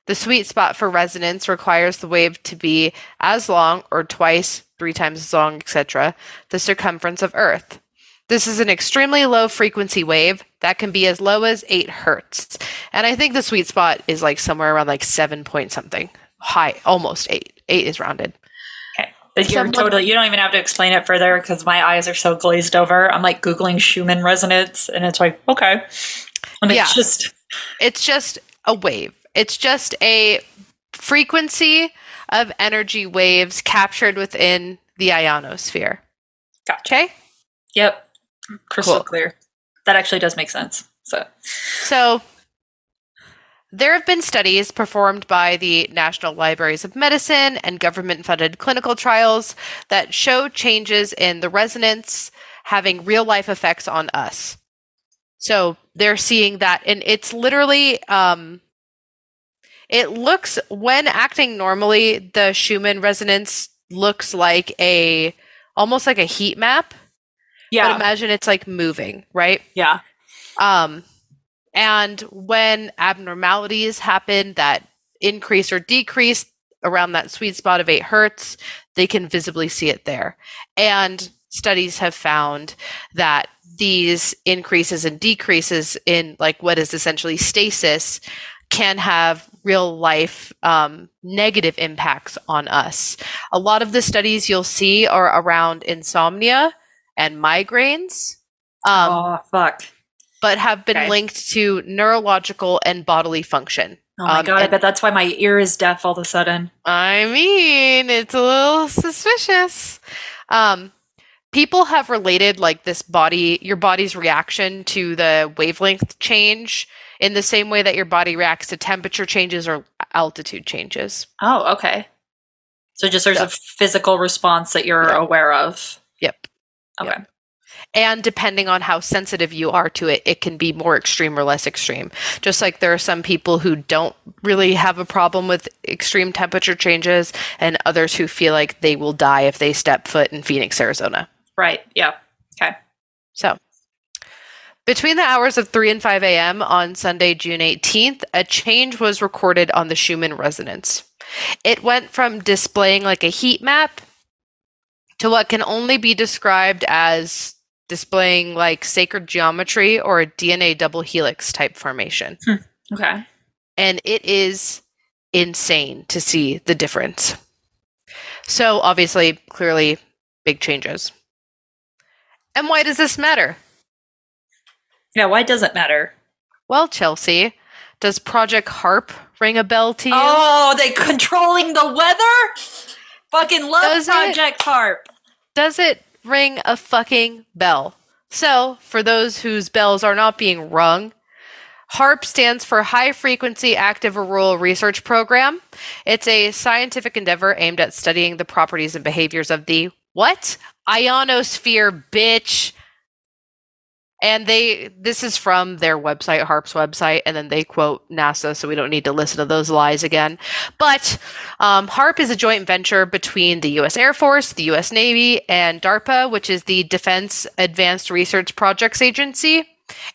the sweet spot for resonance requires the wave to be as long, or twice, 3 times as long, etc., the circumference of Earth. This is an extremely low frequency wave that can be as low as 8 hertz. And I think the sweet spot is like somewhere around like 7 point something. High, almost 8. 8 is rounded. Okay. You don't even have to explain it further because my eyes are so glazed over. I'm like Googling Schumann resonance and it's like, okay. And it's just a wave. It's just a frequency of energy waves captured within the ionosphere. Gotcha. Okay? Yep. Crystal clear. That actually does make sense. So there have been studies performed by the National Libraries of Medicine and government-funded clinical trials that show changes in the resonance having real-life effects on us. So they're seeing that, and it's literally, it looks, when acting normally, the Schumann resonance looks like almost like a heat map. Yeah. But imagine it's like moving, right? Yeah. And when abnormalities happen that increase or decrease around that sweet spot of 8 hertz, they can visibly see it there. And studies have found that these increases and decreases in like what is essentially stasis can have real life negative impacts on us. A lot of the studies you'll see are around insomnia and migraines. Fuck. But have been linked to neurological and bodily function. Oh my God, I bet that's why my ear is deaf all of a sudden. I mean, it's a little suspicious. People have related like your body's reaction to the wavelength change in the same way that your body reacts to temperature changes or altitude changes. Oh, okay. So just there's a physical response that you're aware of. Yep. Okay. Yep. And depending on how sensitive you are to it, it can be more extreme or less extreme. Just like there are some people who don't really have a problem with extreme temperature changes and others who feel like they will die if they step foot in Phoenix, Arizona. Right. Yeah. Okay. So between the hours of 3 and 5 a.m. on Sunday, June 18th, a change was recorded on the Schumann resonance. It went from displaying like a heat map to what can only be described as displaying like sacred geometry or a DNA double helix type formation. Okay. And it is insane to see the difference. So obviously, clearly, big changes. And why does this matter? Yeah, why does it matter? Well, Chelsea, does Project HAARP ring a bell to you? Oh, they controlling the weather? Fucking love Project HAARP. Does it ring a fucking bell? So, for those whose bells are not being rung, HAARP stands for High Frequency Active Auroral Research Program. It's a scientific endeavor aimed at studying the properties and behaviors of the what? Ionosphere, bitch. And this is from their website, HAARP's website, and then they quote NASA, so we don't need to listen to those lies again. But HAARP is a joint venture between the U.S. Air Force, the U.S. Navy, and DARPA, which is the Defense Advanced Research Projects Agency,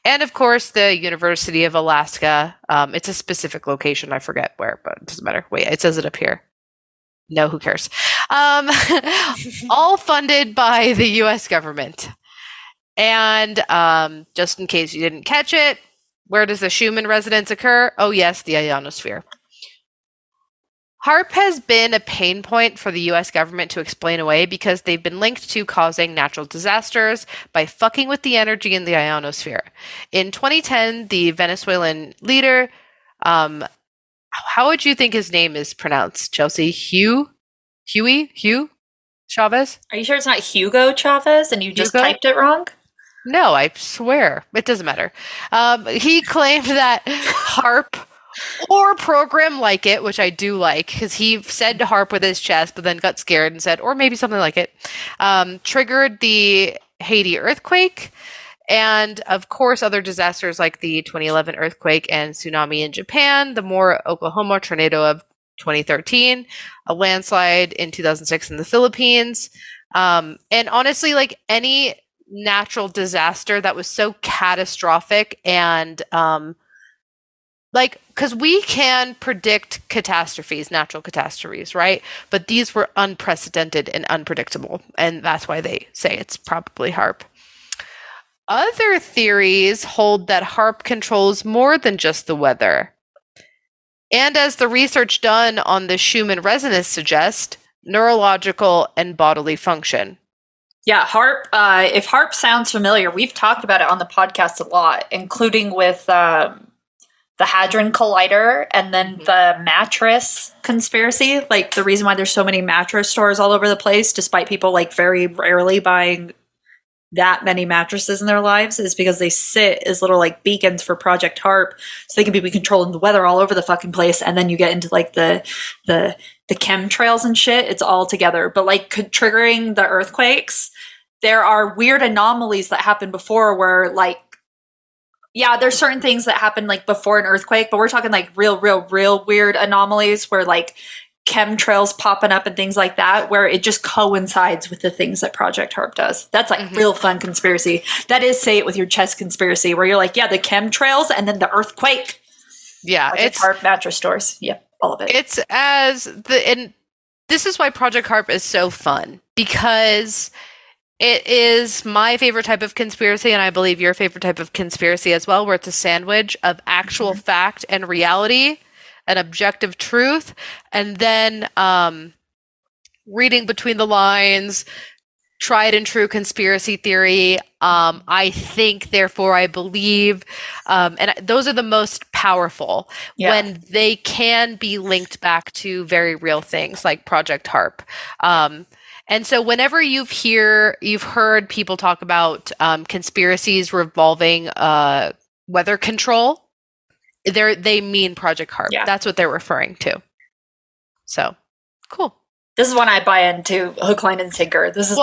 and of course the University of Alaska. It's a specific location, I forget where, but it doesn't matter. Wait, it says it up here. No, who cares? All funded by the U.S. government. And just in case you didn't catch it, where does the Schumann resonance occur? Oh, yes, the ionosphere. HAARP has been a pain point for the U.S. government to explain away because they've been linked to causing natural disasters by fucking with the energy in the ionosphere. In 2010, the Venezuelan leader, how would you think his name is pronounced, Chelsea? Hugh Chavez? Are you sure it's not Hugo Chavez and you just typed it wrong? No, I swear. It doesn't matter. He claimed that HAARP or program like it, which I do like, because he said HAARP with his chest, but then got scared and said, or maybe something like it, triggered the Haiti earthquake. And of course, other disasters like the 2011 earthquake and tsunami in Japan, the Moore, Oklahoma tornado of 2013, a landslide in 2006 in the Philippines. And honestly, like any natural disaster that was so catastrophic and because we can predict natural catastrophes, right? But these were unprecedented and unpredictable, and that's why they say it's probably HAARP. Other theories hold that HAARP controls more than just the weather. And as the research done on the Schumann resonance suggests, neurological and bodily function. Yeah, HAARP, if HAARP sounds familiar, we've talked about it on the podcast a lot, including with the Hadron Collider and then the mattress conspiracy. Like the reason why there's so many mattress stores all over the place, despite people like very rarely buying that many mattresses in their lives, is because they sit as little like beacons for Project HAARP, so they can be controlling the weather all over the fucking place. And then you get into like the chemtrails and shit. It's all together. But like triggering the earthquakes, there are weird anomalies that happened before where like, yeah, there's certain things that happen like before an earthquake, but we're talking like real weird anomalies where like chemtrails popping up and things like that, where it just coincides with the things that Project HAARP does. That's like real fun conspiracy. That is say it with your chest conspiracy, where you're like, yeah, the chemtrails and then the earthquake. Yeah, Project HAARP mattress stores. Yep, all of it. It's and this is why Project HAARP is so fun, because It is my favorite type of conspiracy, and I believe your favorite type of conspiracy as well, where it's a sandwich of actual fact and reality and objective truth, and then reading between the lines, tried and true conspiracy theory. I think, therefore I believe, and those are the most powerful when they can be linked back to very real things like Project HAARP. And so whenever you've heard people talk about conspiracies revolving weather control, they mean Project HAARP. Yeah. That's what they're referring to. So, cool. This is one I buy into hook, line, and sinker. This is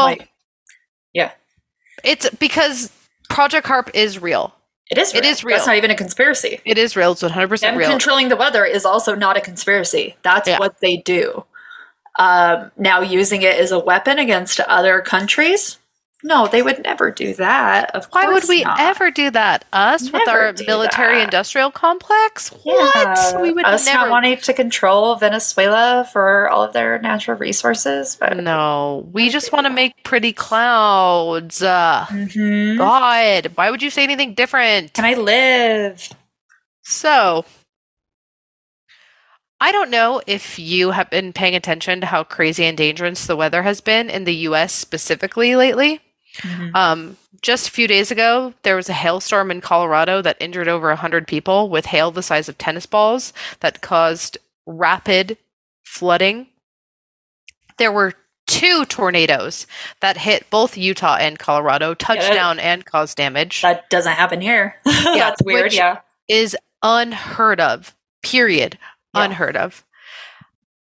It's because Project HAARP is real. It is real. It is real. That's not even a conspiracy. It is real. It's 100% Them real. controlling the weather is also not a conspiracy. That's what they do. Now, using it as a weapon against other countries? No, they would never do that. Of course Why would we not. ever do that? Us with Never our do military-industrial complex? Yeah. What? We would Us never. not wanting to control Venezuela for all of their natural resources. But No, we just want to make pretty clouds. Mhm. God, why would you say anything different? Can I live? So, I don't know if you have been paying attention to how crazy and dangerous the weather has been in the US specifically lately. Just a few days ago, there was a hailstorm in Colorado that injured over 100 people with hail the size of tennis balls that caused rapid flooding. There were 2 tornadoes that hit both Utah and Colorado, touched down and caused damage. That doesn't happen here. That's weird, which is unheard of. Period. Yeah. Unheard of.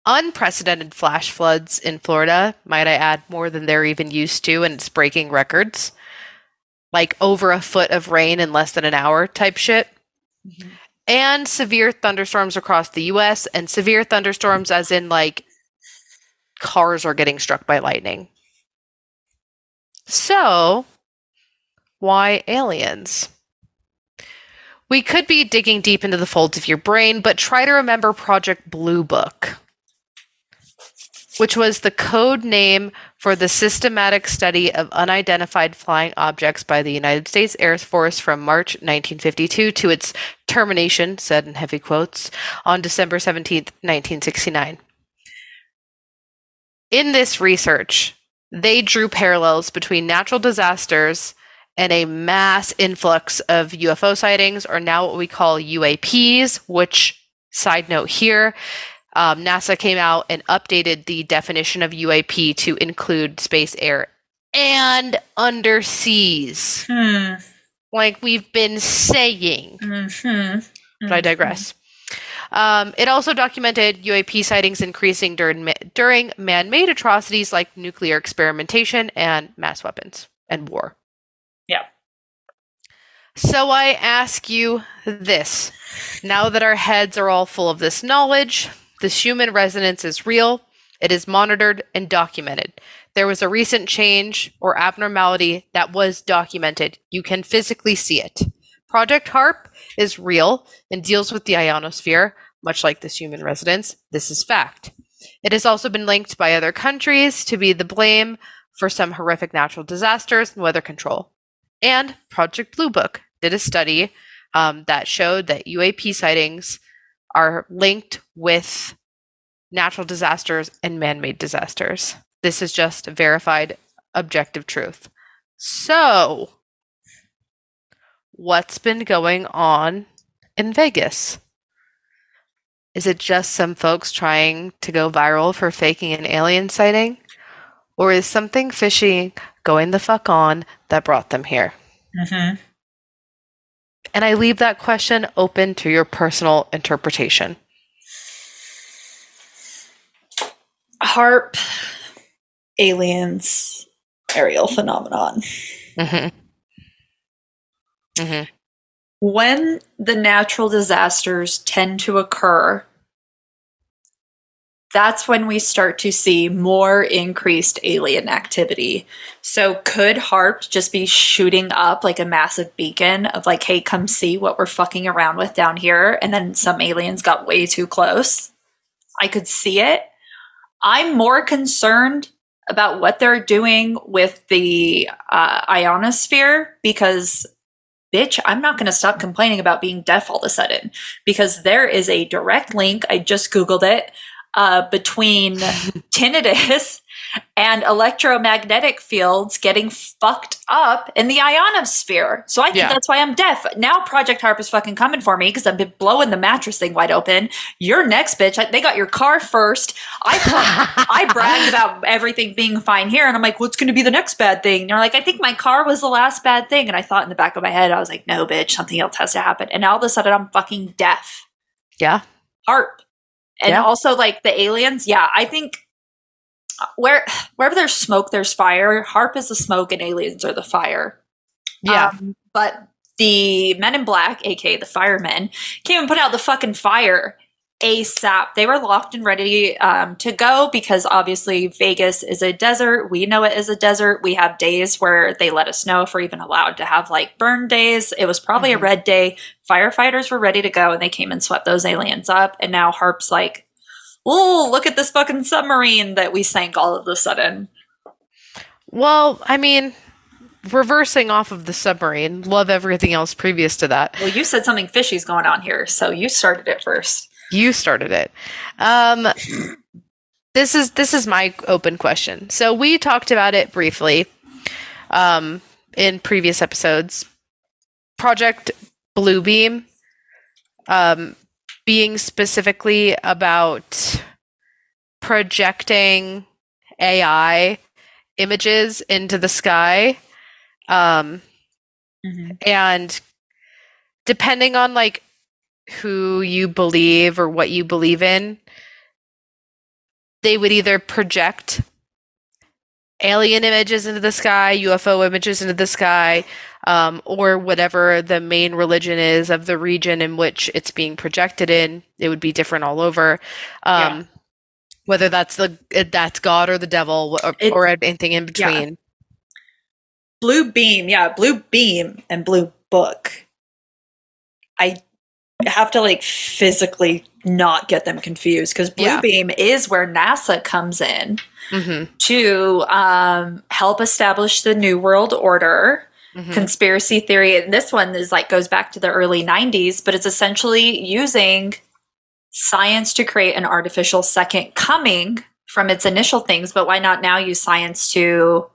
Unprecedented flash floods in Florida, might I add, more than they're even used to, and it's breaking records. Like over a foot of rain in less than an hour type shit. And severe thunderstorms across the US, and severe thunderstorms as in like cars are getting struck by lightning. So, why aliens? We could be digging deep into the folds of your brain, but try to remember Project Blue Book, which was the code name for the systematic study of unidentified flying objects by the United States Air Force from March 1952 to its termination, said in heavy quotes, on December 17th, 1969. In this research, they drew parallels between natural disasters and a mass influx of UFO sightings, or now what we call UAPs, which, side note here, NASA came out and updated the definition of UAP to include space, air, and underseas. Like we've been saying. But I digress. It also documented UAP sightings increasing during man-made atrocities like nuclear experimentation and mass weapons and war. Yeah. So I ask you this. Now that our heads are all full of this knowledge, this human resonance is real, it is monitored and documented. There was a recent change or abnormality that was documented. You can physically see it. Project HAARP is real and deals with the ionosphere, much like this human resonance. This is fact. It has also been linked by other countries to be the blame for some horrific natural disasters and weather control. And Project Blue Book did a study that showed that UAP sightings are linked with natural disasters and man-made disasters. This is just verified objective truth. So, what's been going on in Vegas? Is it just some folks trying to go viral for faking an alien sighting? Or is something fishy going the fuck on that brought them here? And I leave that question open to your personal interpretation. HAARP, aliens, aerial phenomenon. When the natural disasters tend to occur, that's when we start to see more increased alien activity. So could HAARP just be shooting up like a massive beacon of like, hey, come see what we're fucking around with down here, and then some aliens got way too close? I could see it. I'm more concerned about what they're doing with the ionosphere, because bitch, I'm not going to stop complaining about being deaf all of a sudden, because there is a direct link, I just Googled it, between tinnitus and electromagnetic fields getting fucked up in the ionosphere. So I think that's why I'm deaf. Now Project HAARP is fucking coming for me because I've been blowing the mattress thing wide open. You're next, bitch. They got your car first. I bragged about everything being fine here, and I'm like, what's going to be the next bad thing? And they're like, I think my car was the last bad thing. And I thought in the back of my head, I was like, no, bitch, something else has to happen. And all of a sudden, I'm fucking deaf. Yeah. HAARP. And also, like, the aliens. Yeah, I think wherever there's smoke, there's fire. HAARP is the smoke and aliens are the fire. Yeah. But the Men in Black, aka the firemen, came and put out the fucking fire ASAP. They were locked and ready to go because obviously Vegas is a desert. We know it is a desert. We have days where they let us know if we're even allowed to have like burn days. It was probably a red day. Firefighters were ready to go and they came and swept those aliens up. And now HAARP's like, oh, look at this fucking submarine that we sank all of a sudden. Well, I mean, reversing off of the submarine, love everything else previous to that. Well, you said something fishy's going on here, so you started it first. You started it. This is my open question. So we talked about it briefly in previous episodes. Project Bluebeam being specifically about projecting AI images into the sky. And depending on like who you believe or what you believe in, they would either project alien images into the sky, UFO images into the sky, or whatever the main religion is of the region in which it's being projected in. It would be different all over. Whether that's God or the devil or anything in between. Yeah. Blue beam and blue book. I have to like physically not get them confused because blue beam is where NASA comes in to help establish the New World Order. Conspiracy theory. And this one is like goes back to the early 90s, but it's essentially using science to create an artificial second coming from its initial things. But why not now use science to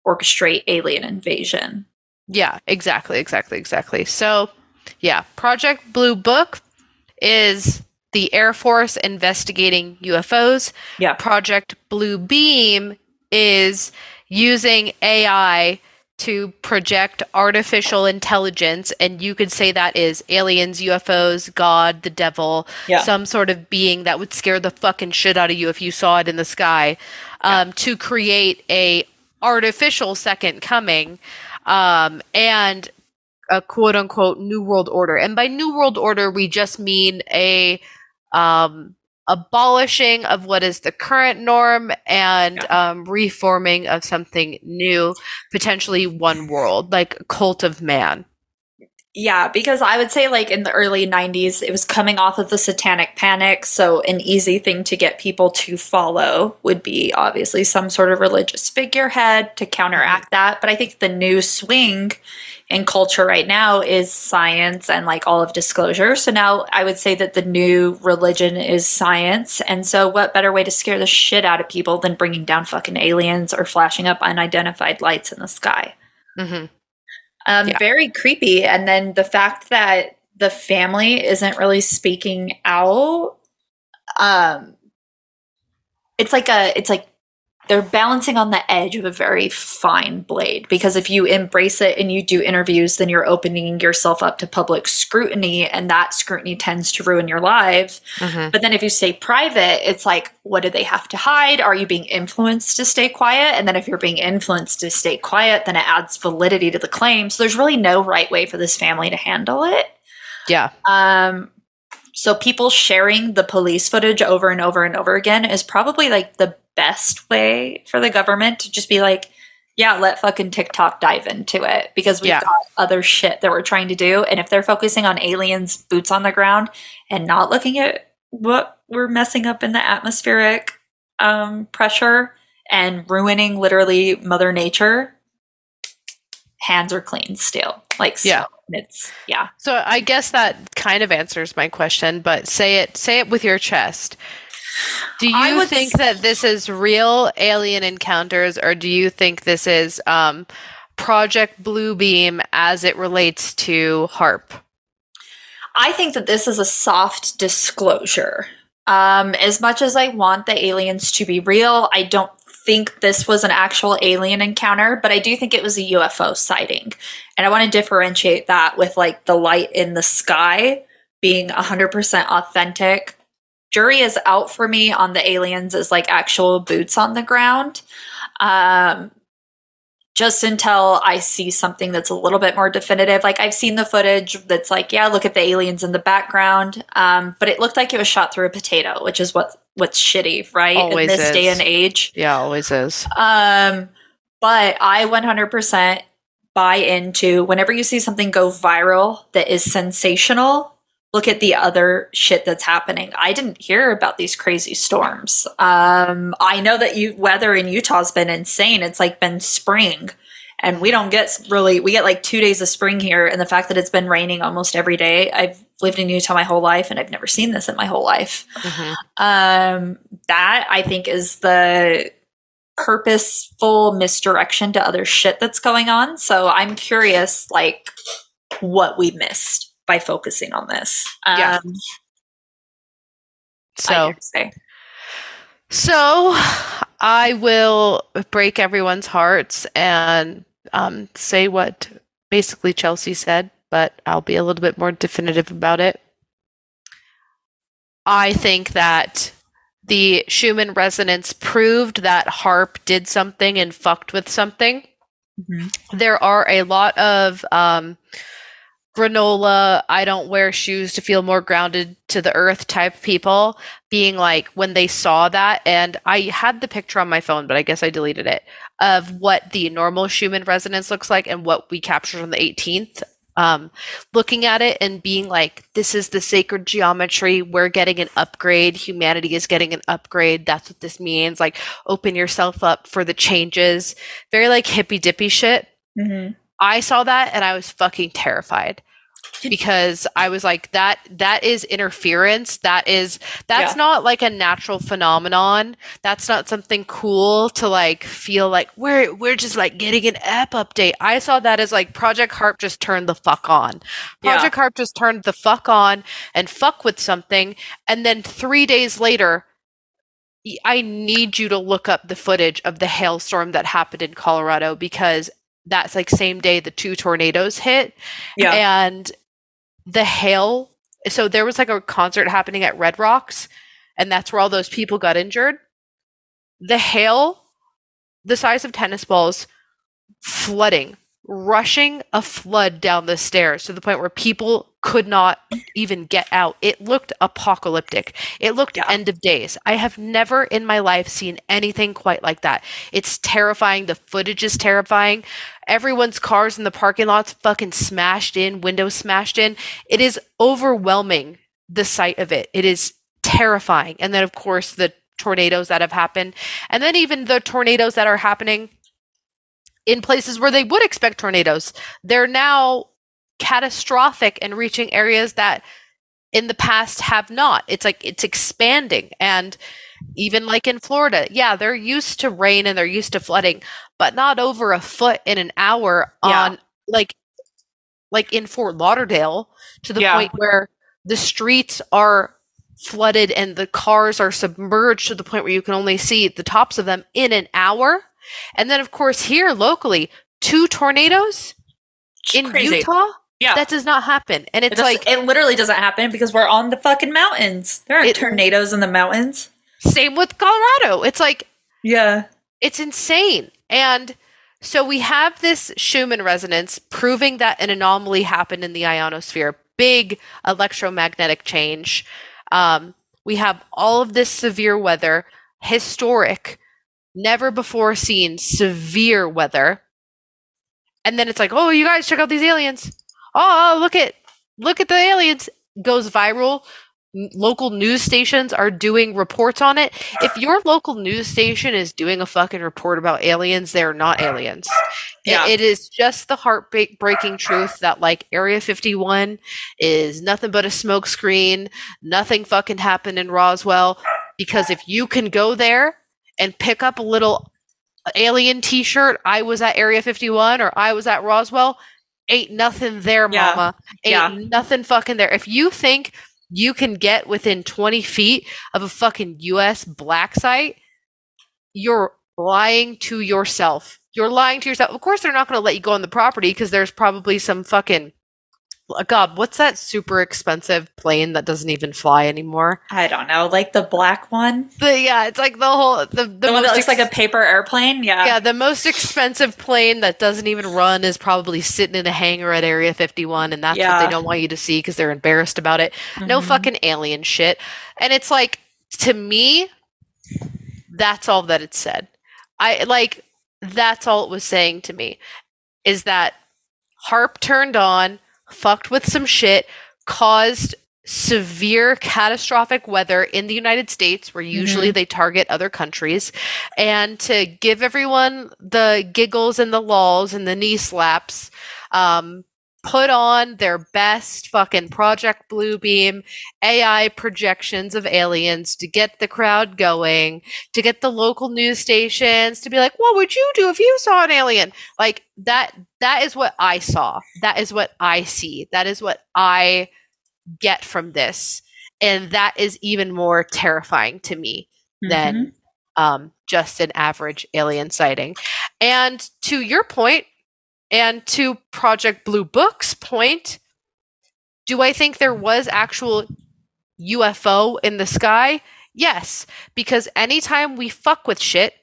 orchestrate alien invasion? Yeah, exactly. So, yeah, Project Blue Book is the Air Force investigating UFOs. Yeah. Project Blue Beam is using AI to project artificial intelligence, and you could say that is aliens, UFOs, God, the devil, some sort of being that would scare the fucking shit out of you if you saw it in the sky, to create a artificial second coming, and a quote-unquote New World Order. And by New World Order, we just mean a abolishing of what is the current norm and reforming of something new, potentially one world, like a cult of man. Yeah, because I would say like in the early 90s, it was coming off of the Satanic Panic. So an easy thing to get people to follow would be obviously some sort of religious figurehead to counteract that. But I think the new swing in culture right now is science and like all of disclosure. So now I would say that the new religion is science. And so what better way to scare the shit out of people than bringing down fucking aliens or flashing up unidentified lights in the sky? Very creepy. And then the fact that the family isn't really speaking out, it's like they're balancing on the edge of a very fine blade, because if you embrace it and you do interviews, then you're opening yourself up to public scrutiny, and that scrutiny tends to ruin your lives. But then if you stay private, it's like, what do they have to hide? Are you being influenced to stay quiet? And then if you're being influenced to stay quiet, then it adds validity to the claim. So there's really no right way for this family to handle it. Yeah. So people sharing the police footage over and over and over again is probably like the best way for the government to just be like, yeah, let fucking TikTok dive into it, because we've got other shit that we're trying to do. And if they're focusing on aliens, boots on the ground, and not looking at what we're messing up in the atmospheric pressure and ruining literally Mother Nature, hands are clean still. Like, so Yeah. it's, yeah. So I guess that kind of answers my question, but say it with your chest. Do you think that this is real alien encounters, or do you think this is Project Bluebeam as it relates to HAARP? I think that this is a soft disclosure. As much as I want the aliens to be real, I don't think this was an actual alien encounter, but I do think it was a UFO sighting. And I want to differentiate that with like the light in the sky being 100% authentic. Jury is out for me on the aliens as like actual boots on the ground. Just until I see something that's a little bit more definitive. Like I've seen the footage that's like, yeah, look at the aliens in the background. But it looked like it was shot through a potato, which is what's shitty, right? Always in this is. day and age. Yeah, always is. But I 100% buy into whenever you see something go viral that is sensational, look at the other shit that's happening. I didn't hear about these crazy storms. I know that weather in Utah's been insane. It's like been spring, and we don't get we get like 2 days of spring here. And the fact that it's been raining almost every day. I've lived in Utah my whole life, and I've never seen this in my whole life. Mm-hmm. That I think is the purposeful misdirection to other shit that's going on. So I'm curious, like, what we missed by focusing on this. Yeah. So I will break everyone's hearts and say what basically Chelsea said, but I'll be a little bit more definitive about it. I think that the Schumann resonance proved that HAARP did something and fucked with something. Mm-hmm. There are a lot of granola, I don't wear shoes to feel more grounded to the earth type people being like, when they saw that, and I had the picture on my phone, but I guess I deleted it, of what the normal Schumann resonance looks like and what we captured on the 18th. Looking at it and being like, this is the sacred geometry. We're getting an upgrade. Humanity is getting an upgrade. That's what this means. Like, open yourself up for the changes. Very like hippy dippy shit. Mm-hmm. I saw that and I was fucking terrified because I was like, that is interference. That's not like a natural phenomenon. That's not something cool to like feel like we're just like getting an app update. I saw that as like Project HAARP just turned the fuck on. Project HAARP just turned the fuck on and fuck with something. And then 3 days later, I need you to look up the footage of the hailstorm that happened in Colorado, because that's like same day the 2 tornadoes hit. Yeah. And the hail, so there was like a concert happening at Red Rocks, and that's where all those people got injured. The hail, the size of tennis balls, flooding, rushing a flood down the stairs to the point where people could not even get out. It looked apocalyptic. It looked end of days. I have never in my life seen anything quite like that. It's terrifying. The footage is terrifying. Everyone's cars in the parking lots fucking smashed in, windows smashed in. It is overwhelming, the sight of it. It is terrifying. And then, of course, the tornadoes that have happened. And then even the tornadoes that are happening in places where they would expect tornadoes. They're now catastrophic and reaching areas that in the past have not. It's like it's expanding. And even like in Florida, they're used to rain and they're used to flooding, but not over a foot in an hour on like in Fort Lauderdale, to the point where the streets are flooded and the cars are submerged to the point where you can only see the tops of them in an hour. And then, of course, here locally, 2 tornadoes in Utah. Yeah, that does not happen. And it's it literally doesn't happen because we're on the fucking mountains. There aren't tornadoes in the mountains. Same with Colorado. It's like, it's insane. And so we have this Schumann resonance proving that an anomaly happened in the ionosphere. Big electromagnetic change. We have all of this severe weather, historic, never before seen severe weather. And then it's like, oh, you guys check out these aliens. Oh, look at the aliens. Goes viral. local news stations are doing reports on it. If your local news station is doing a fucking report about aliens, they're not aliens. Yeah. It is just the heartbreaking truth that like Area 51 is nothing but a smokescreen. Nothing fucking happened in Roswell. Because if you can go there and pick up a little alien t-shirt, I was at Area 51 or I was at Roswell, ain't nothing there, Yeah. mama. Ain't nothing fucking there. If you think you can get within 20 feet of a fucking US black site, you're lying to yourself. You're lying to yourself. Of course, they're not going to let you go on the property because there's probably some fucking... God, what's that super expensive plane that doesn't even fly anymore? I don't know, like the black one? It's like the whole... The one that looks like a paper airplane? Yeah. Yeah, the most expensive plane that doesn't even run is probably sitting in a hangar at Area 51, and that's what they don't want you to see because they're embarrassed about it. No fucking alien shit. And it's like, to me, that's all that it said. That's all it was saying to me, is that HAARP turned on, fucked with some shit, caused severe catastrophic weather in the United States, where usually they target other countries, and to give everyone the giggles and the lulls and the knee slaps, put on their best fucking Project Bluebeam AI projections of aliens to get the crowd going, to get the local news stations to be like, what would you do if you saw an alien? Like that is what I saw. That is what I see. That is what I get from this. And that is even more terrifying to me than just an average alien sighting. And to your point, and to Project Blue Book's point, do I think there was actual UFO in the sky? Yes, because anytime we fuck with shit,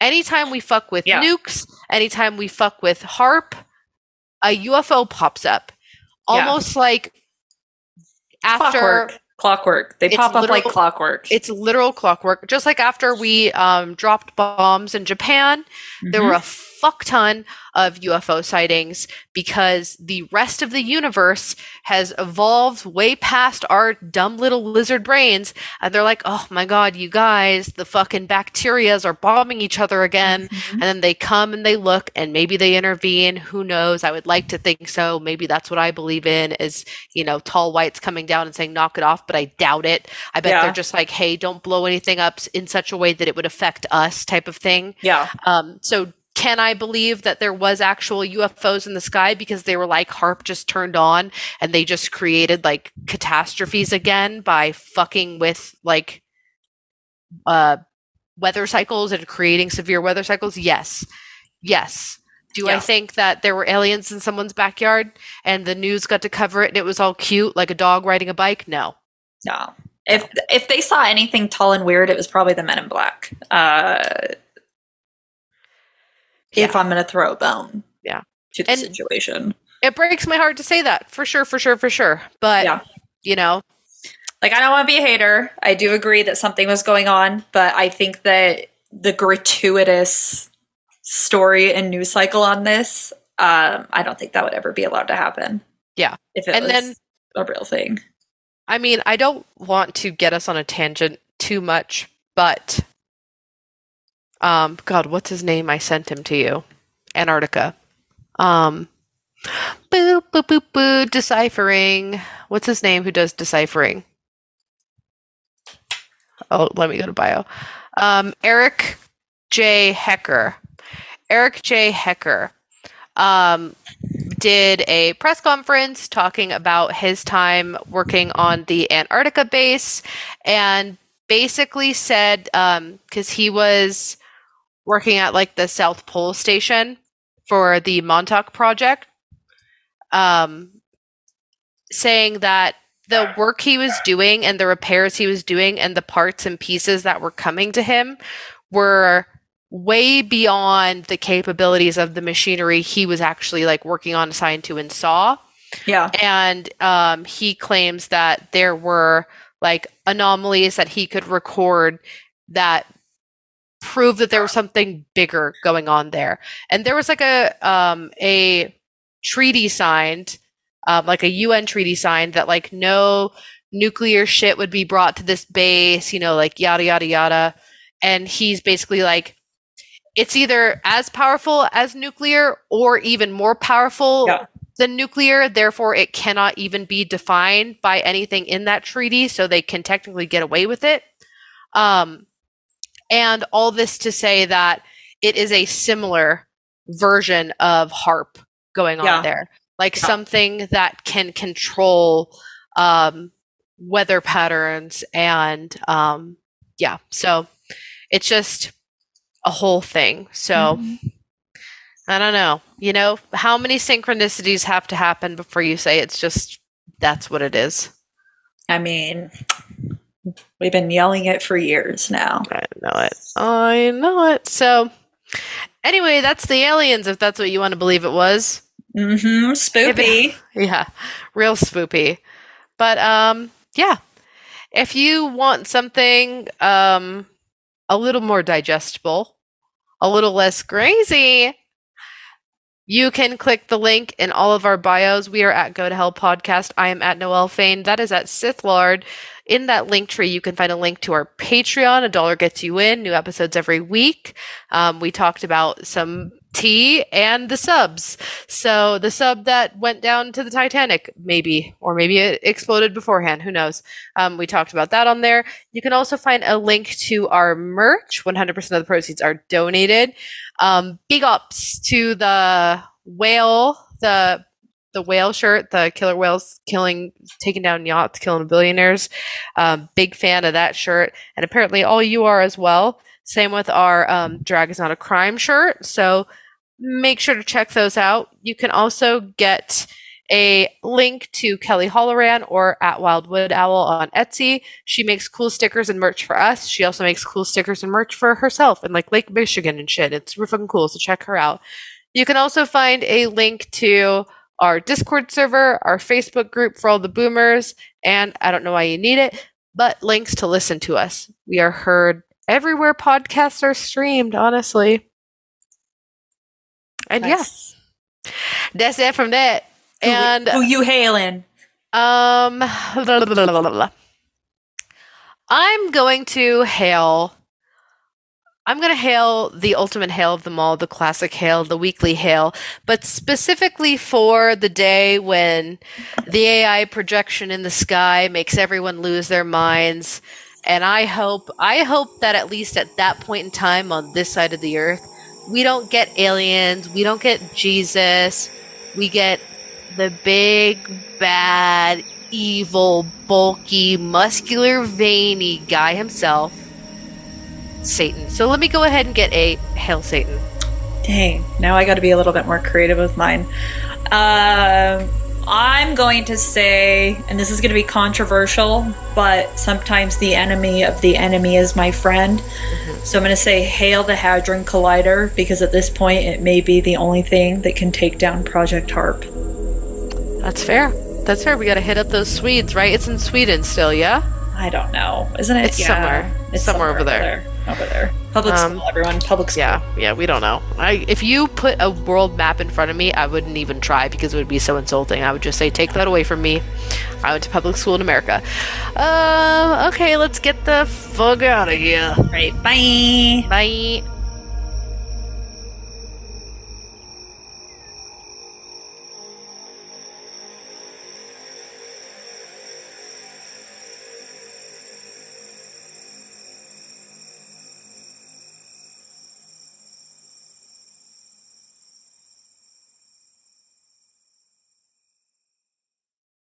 anytime we fuck with nukes, anytime we fuck with HAARP, a UFO pops up. Almost like after... Clockwork. They pop up like clockwork. It's literal clockwork. Just like after we dropped bombs in Japan, there were a fuck ton of UFO sightings because the rest of the universe has evolved way past our dumb little lizard brains. And they're like, oh my God, you guys, the fucking bacterias are bombing each other again. And then they come and they look and maybe they intervene. Who knows? I would like to think so. Maybe that's what I believe in is, tall whites coming down and saying, knock it off. But I doubt it. I bet they're just like, hey, don't blow anything up in such a way that it would affect us type of thing. Yeah. So can I believe that there was actual UFOs in the sky because they were like HAARP just turned on and they just created like catastrophes again by fucking with like weather cycles and creating severe weather cycles? Yes. Do I think that there were aliens in someone's backyard and the news got to cover it and it was all cute like a dog riding a bike? No. If they saw anything tall and weird, it was probably the Men in Black. If I'm going to throw a bone to the situation. It breaks my heart to say that, for sure. But, like, I don't want to be a hater. I do agree that something was going on, but I think that the gratuitous story and news cycle on this, I don't think that would ever be allowed to happen. Yeah. If it was a real thing. I mean, I don't want to get us on a tangent too much, but God, what's his name? I sent him to you. Antarctica. Deciphering. What's his name who does deciphering? Oh, let me go to bio. Eric J. Hecker. Eric J. Hecker did a press conference talking about his time working on the Antarctica base and basically said, because he was working at like the South Pole Station for the Montauk Project, saying that the work he was doing and the repairs he was doing and the parts and pieces that were coming to him were way beyond the capabilities of the machinery he was actually like working on, assigned to, and saw. Yeah. And he claims that there were like anomalies that he could record that prove that there was something bigger going on there. And there was like a treaty signed, like a UN treaty signed that like no nuclear shit would be brought to this base, like yada, yada, yada. And he's basically like, it's either as powerful as nuclear or even more powerful than nuclear. Therefore, it cannot even be defined by anything in that treaty, so they can technically get away with it. And all this to say that it is a similar version of HAARP going on there. Like something that can control weather patterns and so it's just a whole thing. So I don't know. How many synchronicities have to happen before you say it's just that's what it is? I mean, we've been yelling it for years now. I know it. So anyway, that's the aliens, if that's what you want to believe it was. Spoopy. Yeah, real spoopy. But if you want something a little more digestible, a little less crazy, you can click the link in all of our bios. We are at Go to Hell Podcast. I am at Noelle Fain. That is at Sith Lord. In that link tree, you can find a link to our Patreon. $1 gets you in. New episodes every week. We talked about some tea and the subs. So the sub that went down to the Titanic, maybe, or maybe it exploded beforehand. Who knows? We talked about that on there. You can also find a link to our merch. 100% of the proceeds are donated. Big ups to the whale, the whale shirt, the killer whales taking down yachts, killing billionaires. Big fan of that shirt. And apparently all you are as well. Same with our Drag is Not a Crime shirt. So make sure to check those out. You can also get a link to Kelly Holloran or at Wildwood Owl on Etsy. She makes cool stickers and merch for us. She also makes cool stickers and merch for herself in like Lake Michigan and shit. It's real fucking cool, so check her out. You can also find a link to our Discord server, our Facebook group for all the boomers, and I don't know why you need it, but links to listen to us. We are heard everywhere podcasts are streamed, honestly. And nice. That's it from that. And who you hailing? I'm going to hail the ultimate hail of them all, the classic hail, the weekly hail, but specifically for the day when the AI projection in the sky makes everyone lose their minds. And I hope that at least at that point in time on this side of the earth, we don't get aliens, we don't get Jesus, we get the big, bad, evil, bulky, muscular, veiny guy himself, Satan. So let me go ahead and get a Hail Satan. Dang, now I got to be a little bit more creative with mine. I'm going to say, and this is going to be controversial, but sometimes the enemy of the enemy is my friend. So I'm going to say Hail the Hadron Collider, because at this point it may be the only thing that can take down Project HAARP. That's fair. That's fair. We got to hit up those Swedes, right? It's in Sweden still, yeah? I don't know. Isn't it? It's somewhere. It's somewhere over there. Over there. Public school, everyone. Public school. Yeah, we don't know. If you put a world map in front of me, I wouldn't even try because it would be so insulting. I would just say, take that away from me. I went to public school in America. Okay, let's get the fuck out of here. Right, bye. Bye.